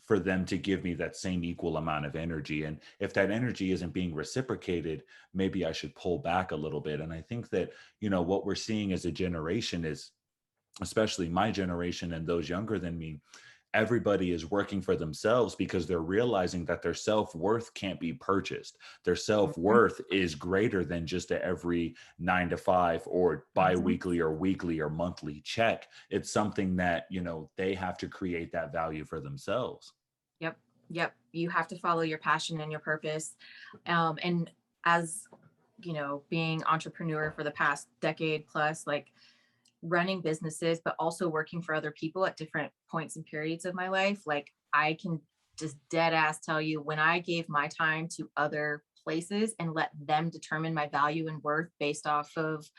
for them to give me that same equal amount of energy? And if that energy isn't being reciprocated, maybe I should pull back a little bit. And I think that, what we're seeing as a generation is, especially my generation and those younger than me, everybody is working for themselves because they're realizing that their self-worth can't be purchased. Their Mhm. self-worth is greater than just a every 9 to 5 or Mhm. bi-weekly or weekly or monthly check. It's something that, they have to create that value for themselves. Yep. Yep. You have to follow your passion and your purpose. And as being entrepreneur for the past decade plus, like running businesses, but also working for other people at different points and periods of my life, like I can just dead ass tell you, when I gave my time to other places and let them determine my value and worth based off of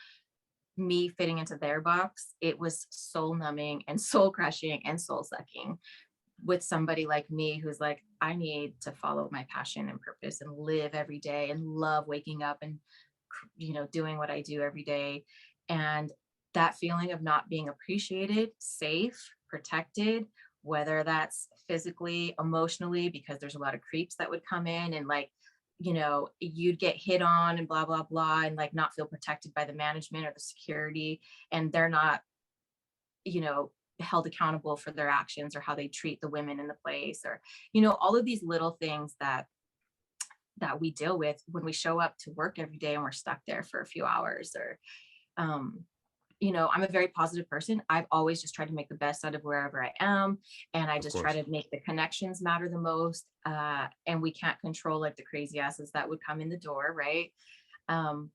me fitting into their box, it was soul numbing and soul crushing and soul sucking. With somebody like me who's like, I need to follow my passion and purpose and live every day and love waking up and doing what I do every day. And that feeling of not being appreciated, safe, protected, whether that's physically, emotionally, because there's a lot of creeps that would come in and like, you'd get hit on and blah blah blah, and like not feel protected by the management or the security, and they're not you know held accountable for their actions or how they treat the women in the place, or all of these little things that we deal with when we show up to work every day and we're stuck there for a few hours. Or um I'm a very positive person. I've always just tried to make the best out of wherever I am, and I Of just try course. to make the connections matter the most. And we can't control like the crazy asses that would come in the door, right? um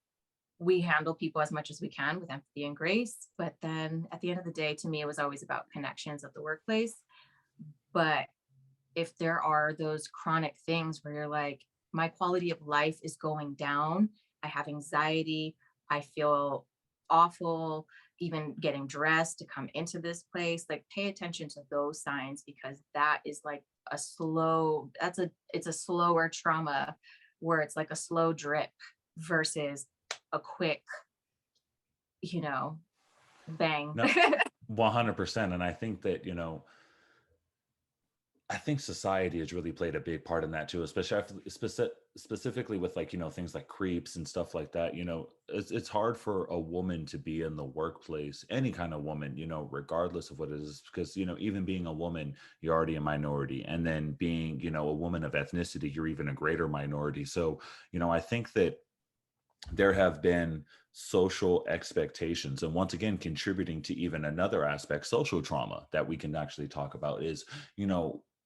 we handle people as much as we can with empathy and grace. But then at the end of the day, to me, it was always about connections at the workplace. But if there are those chronic things where you're like, my quality of life is going down, I have anxiety, I feel awful, even getting dressed to come into this place, like pay attention to those signs, because that is like it's a slower trauma, where it's like a slow drip versus a quick, you know, bang. No, 100%. And I think that, I think society has really played a big part in that too, especially specifically with, like, things like creeps and stuff like that. It's hard for a woman to be in the workplace, any kind of woman, regardless of what it is, because, even being a woman, you're already a minority. And then being, a woman of ethnicity, you're even a greater minority. So, I think that there have been social expectations, and once again contributing to even another aspect, social trauma, that we can actually talk about is,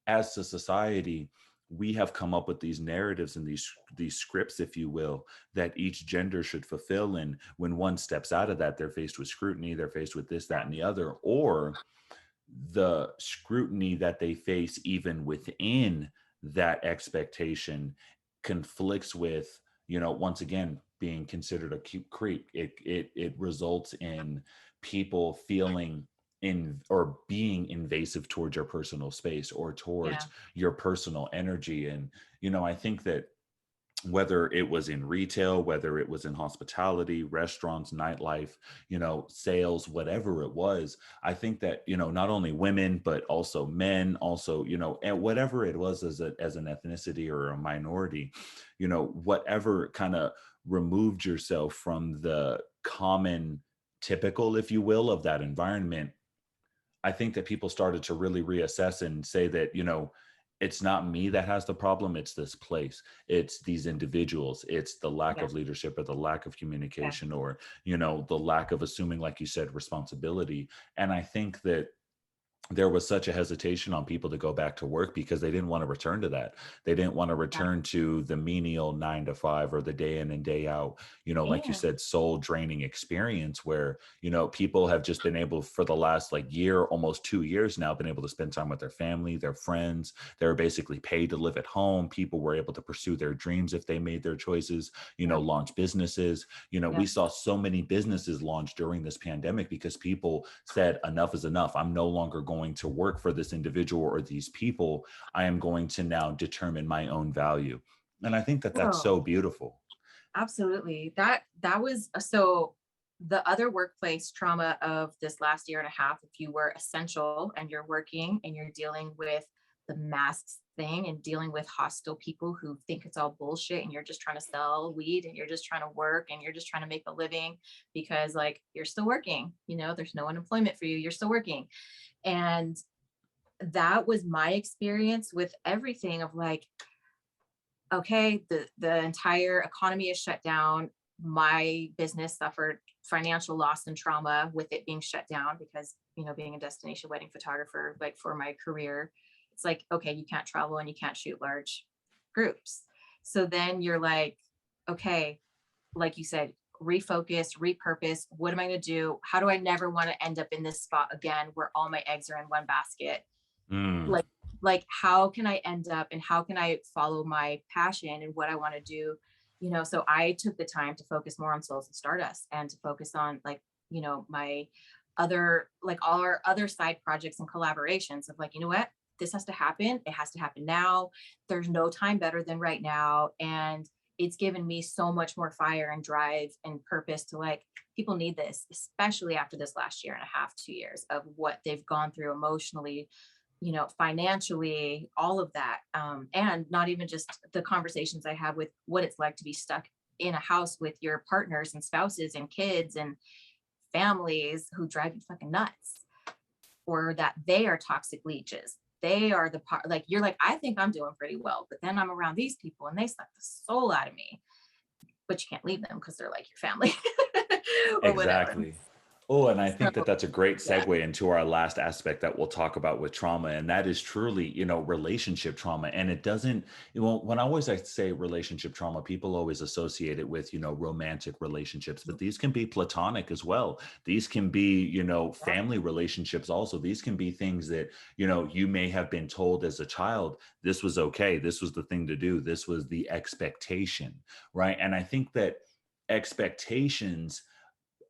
as a society, we have come up with these narratives and these scripts, if you will, that each gender should fulfill. And when one steps out of that, they're faced with scrutiny, they're faced with this, that, and the other, or the scrutiny that they face even within that expectation conflicts with, once again, being considered a cute creep. It results in people feeling in or being invasive towards your personal space or Yeah. towards your personal energy. And I think that whether it was in retail, whether it was in hospitality, restaurants, nightlife, sales, whatever it was, I think that, not only women, but also men, also, and whatever it was as an ethnicity or a minority, whatever kind of removed yourself from the common typical, if you will, of that environment. I think that people started to really reassess and say that, it's not me that has the problem. It's this place. It's these individuals. It's the lack Yeah. of leadership or the lack of Yeah. communication or, the lack of assuming, like you said, responsibility. And I think that there was such a hesitation on people to go back to work because they didn't want to return to that. They didn't want to Yeah. return to the menial 9 to 5 or the day in and day out, like you Yeah. said, soul draining experience where, people have just been able for the last like year, almost 2 years now, been able to spend time with their family, their friends. They were basically paid to live at home. People were able to pursue their dreams if they made their choices, Yeah. launch businesses. Yeah. We saw so many businesses launch during this pandemic because people said, enough is enough. I'm no longer going to work for this individual or these people. I am going to now determine my own value. And I think that that's Oh, so beautiful. absolutely. That was so the other workplace trauma of this last year and a half, if you were essential and you're working and you're dealing with the masks thing and dealing with hostile people who think it's all bullshit and you're just trying to sell weed and you're just trying to work and you're just trying to make a living because like you're still working, there's no unemployment for you, you're still working. And that was my experience with everything of like, okay, the entire economy is shut down. My business suffered financial loss and trauma with it being shut down because, being a destination wedding photographer, like for my career, it's like, okay, you can't travel and you can't shoot large groups. So then you're like, okay, like you said, refocus, repurpose. What am I going to do? How do I never want to end up in this spot again where all my eggs are in one basket? Mm. Like how can I end up and how can I follow my passion and what I want to do? So I took the time to focus more on Souls of Stardust and to focus on like, my other, like all our other side projects and collaborations of like, what, this has to happen. It has to happen now. There's no time better than right now. And it's given me so much more fire and drive and purpose to like, people need this, especially after this last year and a half, 2 years of what they've gone through emotionally, financially, all of that. And not even just the conversations I have with what it's like to be stuck in a house with your partners and spouses and kids and families who drive you fucking nuts, or that they are toxic leeches. They are the part, like, you're like, I think I'm doing pretty well, but then I'm around these people and they suck the soul out of me, but you can't leave them because they're like your family or whatever. Exactly. Oh, and I So think that that's a great yeah, segue into our last aspect that we'll talk about with trauma. And that is truly, relationship trauma. And it doesn't, when I always like to say relationship trauma, people always associate it with, romantic relationships, but these can be platonic as well. These can be, yeah, family relationships also. These can be things that, you may have been told as a child, this was okay. This was the thing to do. This was the expectation, right? And I think that expectations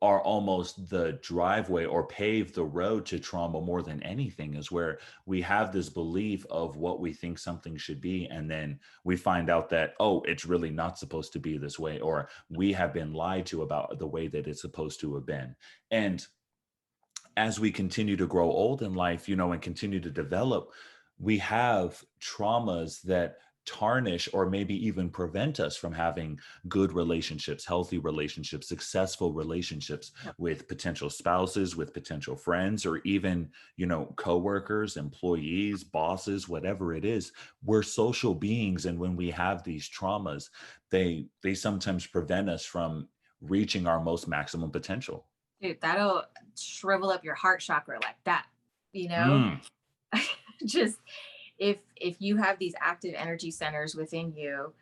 are almost the driveway or pave the road to trauma more than anything, is where we have this belief of what we think something should be. And then we find out that, oh, it's really not supposed to be this way, or we have been lied to about the way that it's supposed to have been. And as we continue to grow old in life, and continue to develop, we have traumas that tarnish or maybe even prevent us from having good relationships, healthy relationships, successful relationships yep, with potential spouses, with potential friends, or even, coworkers, employees, bosses, whatever it is. We're social beings. And when we have these traumas, they sometimes prevent us from reaching our most maximum potential. dude, that'll shrivel up your heart chakra like that, Mm. just if you have these active energy centers within you,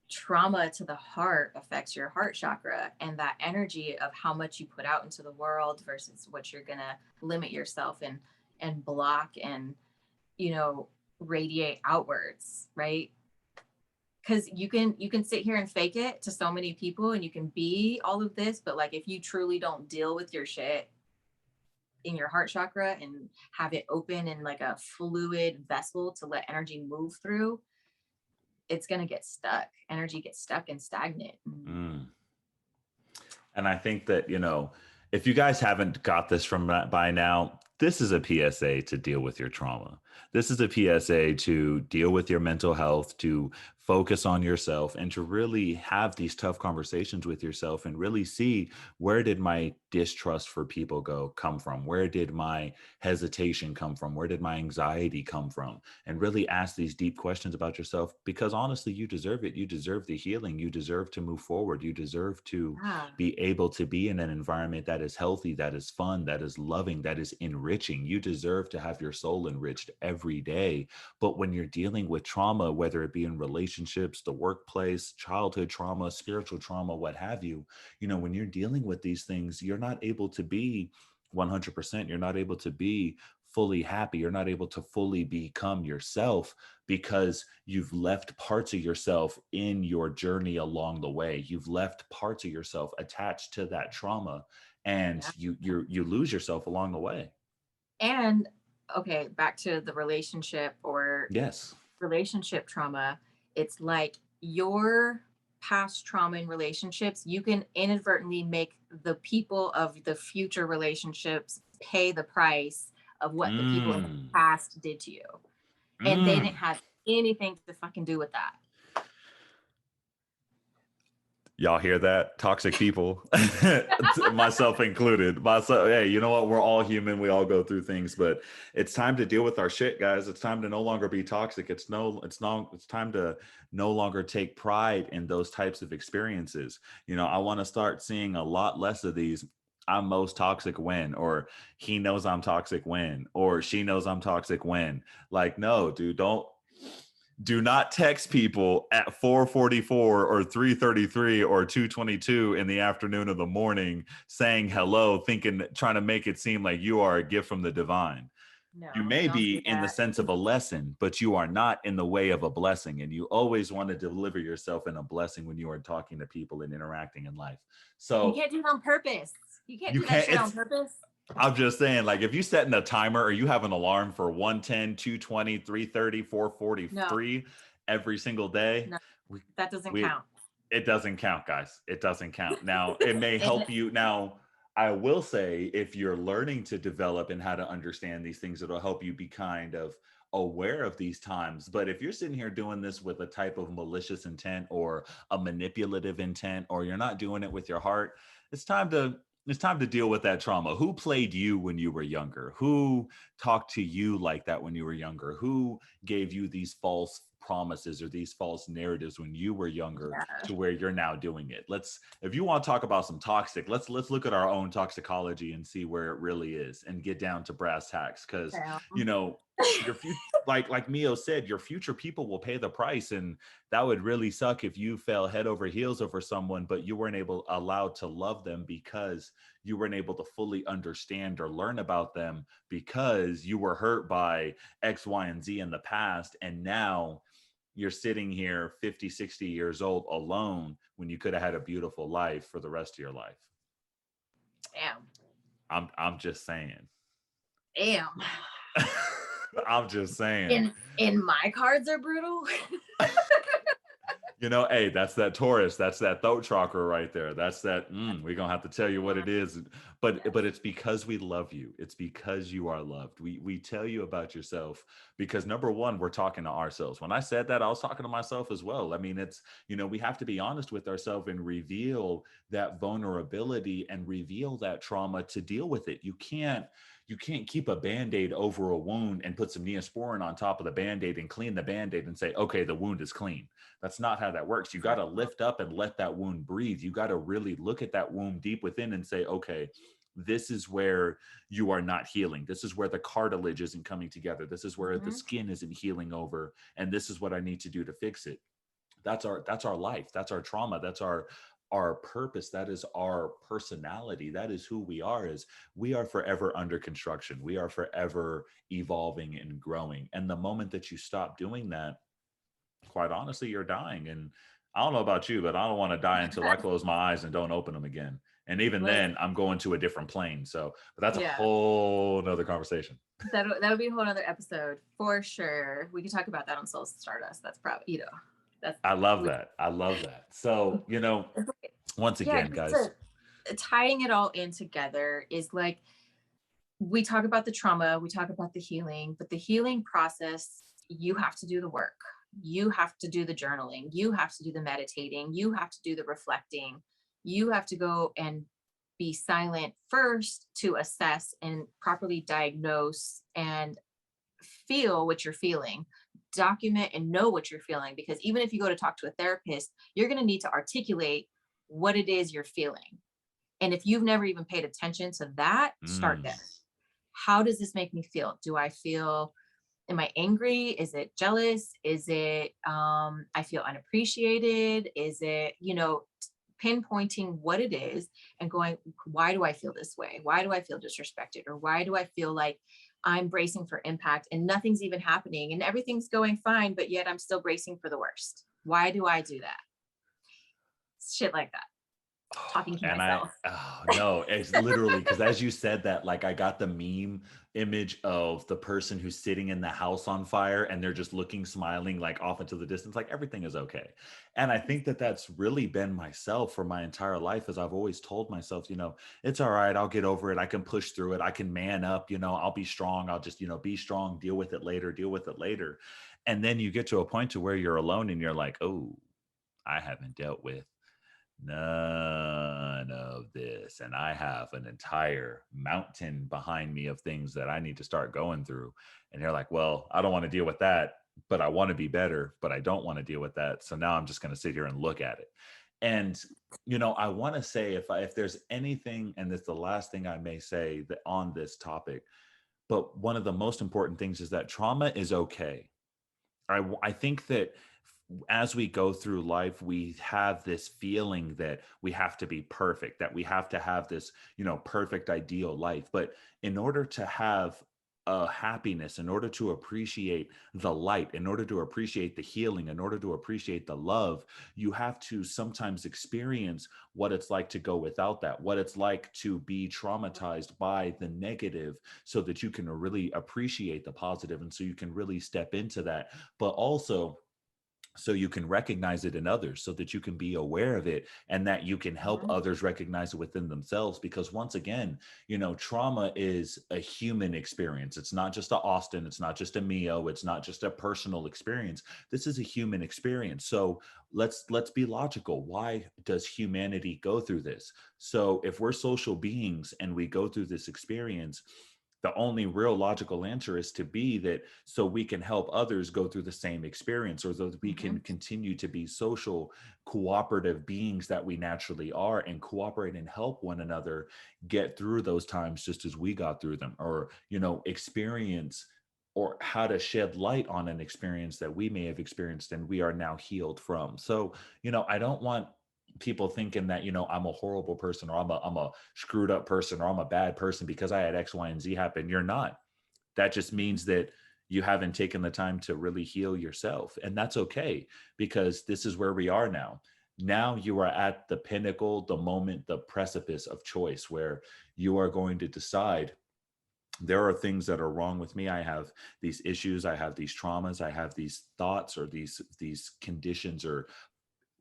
trauma to the heart affects your heart chakra, and that energy of how much you put out into the world versus what you're gonna limit yourself and block and, you know, radiate outwards, right? Because you can sit here and fake it to so many people and you can be all of this, but like if you truly don't deal with your shit in your heart chakra and have it open in like a fluid vessel to let energy move through, it's going to get stuck. Energy gets stuck and stagnant. Mm. And I think that, if you guys haven't got this from by now, this is a PSA to deal with your trauma. This is a PSA to deal with your mental health, to focus on yourself, and to really have these tough conversations with yourself and really see, where did my distrust for people come from? Where did my hesitation come from? Where did my anxiety come from? And really ask these deep questions about yourself, because honestly, you deserve it. You deserve the healing. You deserve to move forward. You deserve to be able to be in an environment that is healthy, that is fun, that is loving, that is enriching. You deserve to have your soul enriched every day. But when you're dealing with trauma, whether it be in relationships, the workplace, childhood trauma, spiritual trauma, what have you, when you're dealing with these things, you're not able to be 100%. You're not able to be fully happy. You're not able to fully become yourself, because you've left parts of yourself in your journey along the way. You've left parts of yourself attached to that trauma, and you lose yourself along the way. And okay, back to the relationship or Yes, relationship trauma. It's like your past trauma in relationships, you can inadvertently make the people of the future relationships pay the price of what the people in the past did to you. And they didn't have anything to fucking do with that. Y'all hear that? Toxic people, myself included. Hey, you know what? We're all human. We all go through things, but it's time to deal with our shit, guys. It's time to no longer be toxic. It's time to no longer take pride in those types of experiences. I want to start seeing a lot less of these. I'm most toxic when, or he knows I'm toxic when, or she knows I'm toxic when. Like, no, dude, do not text people at 4:44 or 3:33 or 2:22 in the afternoon or the morning saying hello, trying to make it seem like you are a gift from the divine. No, you may be in the sense of a lesson, but you are not in the way of a blessing. And you always want to deliver yourself in a blessing when you are talking to people and interacting in life. So you can't do it on purpose. You can't do that shit on purpose. I'm just saying, like, if you set in a timer or you have an alarm for 1:10, 2:20, 3:30, 4:43 every single day, that doesn't count. It doesn't count, guys. It doesn't count. Now, it may help you. Now, I will say, if you're learning to develop and how to understand these things, it'll help you be kind of aware of these times. But if you're sitting here doing this with a type of malicious intent or a manipulative intent, or you're not doing it with your heart, it's time to deal with that trauma. Who played you when you were younger? Who talked to you like that when you were younger? Who gave you these false promises or these false narratives when you were younger to where you're now doing it? If you want to talk about some toxic, let's look at our own toxicology and see where it really is and get down to brass tacks. Because, your future, like Meo said, your future people will pay the price. And that would really suck if you fell head over heels over someone, but you weren't allowed to love them because you weren't able to fully understand or learn about them because you were hurt by X, Y, and Z in the past. And now you're sitting here 50, 60 years old alone when you could have had a beautiful life for the rest of your life. Damn. I'm just saying. Damn. I'm just saying. And my cards are brutal. Hey, that's that Taurus. That's that throat chakra right there. That's that. We're gonna have to tell you what it is, but it's because we love you. It's because you are loved. We tell you about yourself because, number one, we're talking to ourselves. When I said that, I was talking to myself as well. I mean, it's we have to be honest with ourselves and reveal that vulnerability and reveal that trauma to deal with it. You can't keep a Band-Aid over a wound and put some Neosporin on top of the Band-Aid and clean the Band-Aid and say, okay, the wound is clean. That's not how that works. You got to lift up and let that wound breathe. You got to really look at that wound deep within and say, okay, this is where you are not healing. This is where the cartilage isn't coming together. This is where the skin isn't healing over. And this is what I need to do to fix it. That's our life. That's our trauma. That's our purpose. That is our personality. That is who we are. Is we are forever under construction. We are forever evolving and growing. And the moment that you stop doing that, quite honestly, you're dying. And I don't know about you, but I don't want to die until I close my eyes and don't open them again. And even then, I'm going to a different plane. So, but that's a whole nother conversation. That would be a whole other episode for sure. We could talk about that on Soul Stardust. That's probably, you know, that's. I love that. I love that. So, you know, once again, guys, tying it all in together is like, we talk about the trauma, we talk about the healing, but the healing process, you have to do the work. You have to do the journaling. You have to do the meditating. You have to do the reflecting. You have to go and be silent first to assess and properly diagnose and feel what you're feeling. Document and know what you're feeling, because even if you go to talk to a therapist, you're going to need to articulate what it is you're feeling. And if you've never even paid attention to that, start there. How does this make me feel? Do I feel, am I angry? Is it jealous? Is it, I feel unappreciated? Is it, you know, pinpointing what it is and going, why do I feel this way? Why do I feel disrespected? Or why do I feel like I'm bracing for impact and nothing's even happening and everything's going fine, but yet I'm still bracing for the worst? Why do I do that? Shit like that. Talking to myself. No, it's literally, because as you said that, like, I got the meme image of the person who's sitting in the house on fire and they're just looking, smiling, like off into the distance, like everything is okay. And I think that that's really been myself for my entire life, as I've always told myself, you know, it's all right, I'll get over it, I can push through it, I can man up, you know, I'll be strong, I'll just, you know, be strong, deal with it later. And then you get to a point to where you're alone and you're like, oh, I haven't dealt with none of this, and I have an entire mountain behind me of things that I need to start going through. And you're like, well, I don't want to deal with that, but I want to be better, but I don't want to deal with that. So now I'm just going to sit here and look at it. And, you know, I want to say, if there's anything, and it's the last thing I may say that on this topic, but one of the most important things is that trauma is okay. I think that as we go through life, we have this feeling that we have to be perfect, that we have to have this, you know, perfect ideal life. But in order to have a happiness, in order to appreciate the light, in order to appreciate the healing, in order to appreciate the love, you have to sometimes experience what it's like to go without that, what it's like to be traumatized by the negative, so that you can really appreciate the positive, and so you can really step into that. But also, so you can recognize it in others, so that you can be aware of it, and that you can help others recognize it within themselves. Because once again, you know, trauma is a human experience. It's not just a Austin, it's not just a Meo, it's not just a personal experience. This is a human experience. So let's be logical. Why does humanity go through this? So if we're social beings and we go through this experience, the only real logical answer is to be that, so we can help others go through the same experience, or so that we can continue to be social, cooperative beings that we naturally are, and cooperate and help one another get through those times just as we got through them, or, you know, experience, or how to shed light on an experience that we may have experienced and we are now healed from. So, you know, I don't want people thinking that, you know, I'm a horrible person, or I'm a screwed up person, or I'm a bad person because I had X, Y, and Z happen. You're not. That just means that you haven't taken the time to really heal yourself. And that's okay, because this is where we are now. Now you are at the pinnacle, the moment, the precipice of choice, where you are going to decide, there are things that are wrong with me. I have these issues, I have these traumas, I have these thoughts, or these conditions, or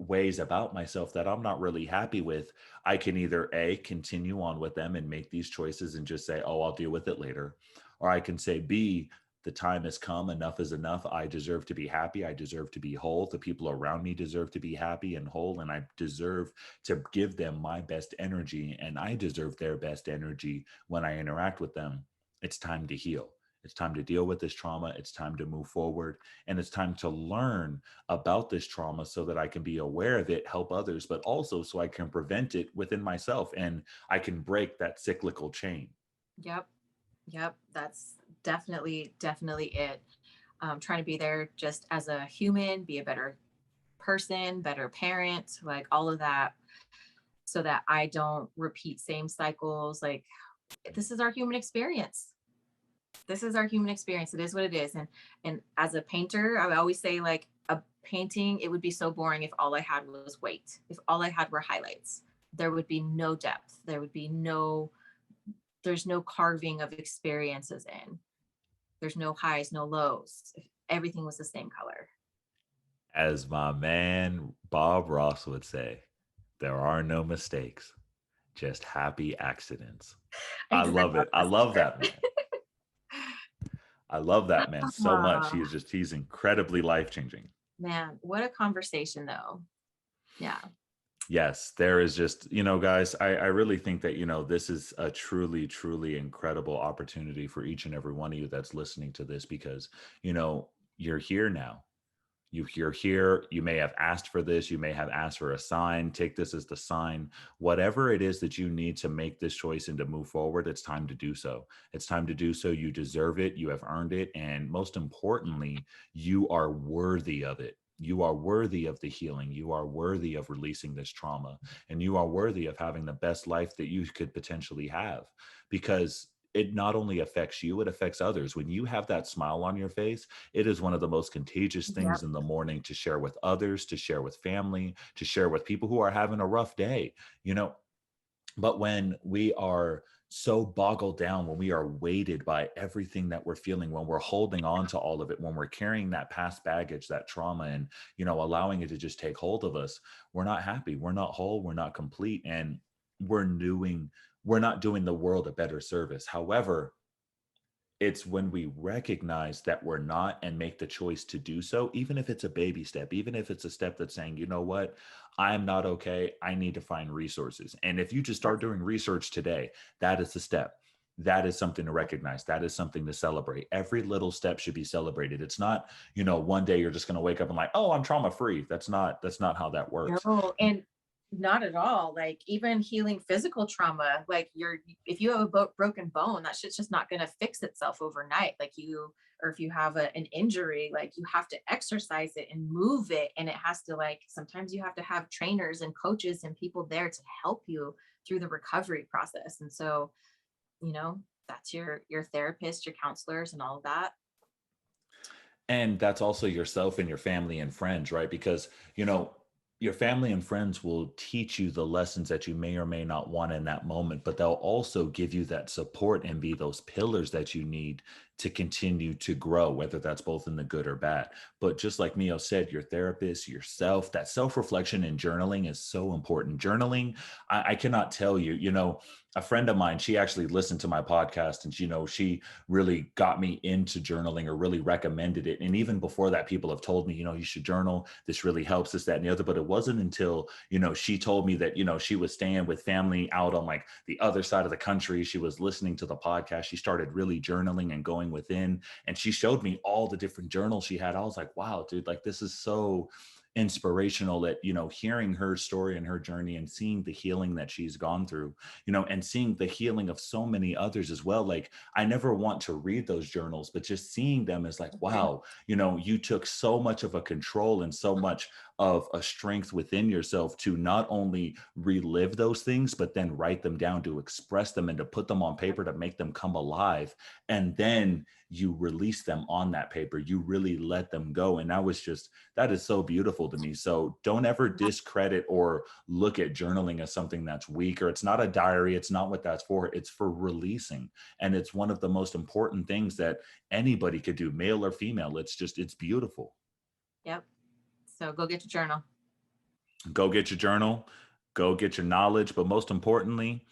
ways about myself that I'm not really happy with. I can either A, continue on with them and make these choices and just say, oh, I'll deal with it later. Or I can say, B, the time has come, enough is enough. I deserve to be happy. I deserve to be whole. The people around me deserve to be happy and whole. And I deserve to give them my best energy. And I deserve their best energy when I interact with them. It's time to heal. It's time to deal with this trauma. It's time to move forward. And it's time to learn about this trauma so that I can be aware of it, help others, but also so I can prevent it within myself and I can break that cyclical chain. Yep. Yep. That's definitely it. Trying to be there just as a human, be a better person, better parent, like all of that, so that I don't repeat same cycles. Like, this is our human experience. This is our human experience. It is what it is. And as a painter, I would always say, like, a painting, it would be so boring if all I had was weight. If all I had were highlights, there would be no depth. There's no carving of experiences in. There's no highs, no lows. If everything was the same color. As my man Bob Ross would say, there are no mistakes, just happy accidents. I love it. I love that man. I love that man so much. Ah, He's incredibly life-changing. man, what a conversation though. Yeah. Yes, there is just, guys, I really think that, this is a truly, truly incredible opportunity for each and every one of you that's listening to this because, you're here now. You're here. You may have asked for this. You may have asked for a sign. Take this as the sign. Whatever it is that you need to make this choice and to move forward, it's time to do so. It's time to do so. You deserve it. You have earned it. And most importantly, you are worthy of it. You are worthy of the healing. You are worthy of releasing this trauma. And you are worthy of having the best life that you could potentially have because it not only affects you, it affects others. When you have that smile on your face, it is one of the most contagious Yep. things in the morning to share with others, to share with family, to share with people who are having a rough day, you know. But when we are so boggled down, when we are weighted by everything that we're feeling, when we're holding on to all of it, when we're carrying that past baggage, that trauma, and, allowing it to just take hold of us, we're not happy. We're not whole. We're not complete. And we're doing, we're not doing the world a better service. However, it's when we recognize that we're not and make the choice to do so, even if it's a baby step, even if it's a step that's saying, you know what, I'm not okay. I need to find resources. And if you just start doing research today, that is the step. That is something to recognize. That is something to celebrate. Every little step should be celebrated. It's not, one day you're just going to wake up and like, oh, I'm trauma free. That's not how that works. No, and not at all. Like, even healing physical trauma, like, if you have a broken bone, that shit's just not going to fix itself overnight. Or if you have an injury, like, you have to exercise it and move it. And it has to, like, sometimes you have to have trainers and coaches and people there to help you through the recovery process. And so, that's your therapist, your counselors, and all of that. And that's also yourself and your family and friends, right? Because, your family and friends will teach you the lessons that you may or may not want in that moment, but they'll also give you that support and be those pillars that you need to continue to grow, whether that's both in the good or bad. But just like Meo said, your therapist, yourself, that self-reflection and journaling is so important. Journaling, I cannot tell you, a friend of mine, she actually listened to my podcast and, she really got me into journaling or really recommended it. And even before that, people have told me, you should journal. This really helps, this, that, and the other. But it wasn't until, she told me that, she was staying with family out on like the other side of the country. She was listening to the podcast. She started really journaling and going within. And she showed me all the different journals she had. I was like, wow, dude, like this is so inspirational that, hearing her story and her journey and seeing the healing that she's gone through, and seeing the healing of so many others as well. Like, I never want to read those journals, but just seeing them is like, wow, you took so much of a control and so much of a strength within yourself to not only relive those things, but then write them down, to express them and to put them on paper, to make them come alive. And then you release them on that paper. You really let them go. And that is so beautiful to me. So don't ever discredit or look at journaling as something that's weak, or it's not a diary. It's not what that's for. It's for releasing. And it's one of the most important things that anybody could do, male or female. It's beautiful. Yep. So go get your journal. Go get your journal, go get your knowledge, but most importantly,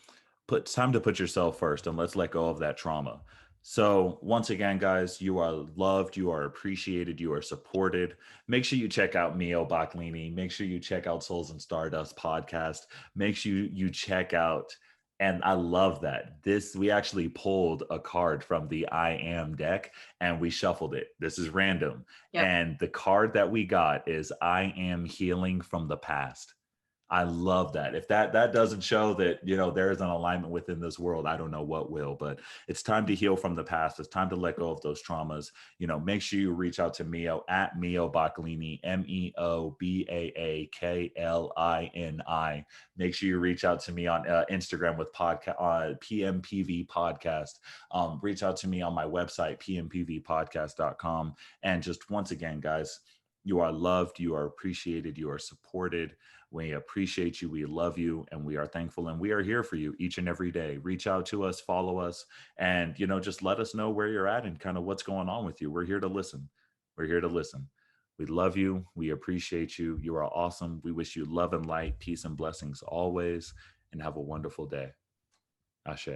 it's time to put yourself first and let's let go of that trauma. So once again, guys, you are loved, you are appreciated, you are supported. Make sure you check out Meo Baaklini. Make sure you check out Souls and Stardust podcast. Make sure you check out And I love that. We actually pulled a card from the I Am deck and we shuffled it. This is random. Yep. And the card that we got is I Am Healing from the Past. I love that. If that doesn't show that, there is an alignment within this world, I don't know what will. But it's time to heal from the past. It's time to let go of those traumas. Make sure you reach out to Meo at Meo Baaklini, MeoBaaklini. Make sure you reach out to me on Instagram with PMPV podcast. Reach out to me on my website, pmpvpodcast.com. And just once again, guys, you are loved, you are appreciated, you are supported. We appreciate you, we love you, and we are thankful, and we are here for you each and every day. Reach out to us, follow us, and just let us know where you're at and kind of what's going on with you. We're here to listen. We're here to listen. We love you. We appreciate you. You are awesome. We wish you love and light, peace and blessings always, and have a wonderful day. Ashe.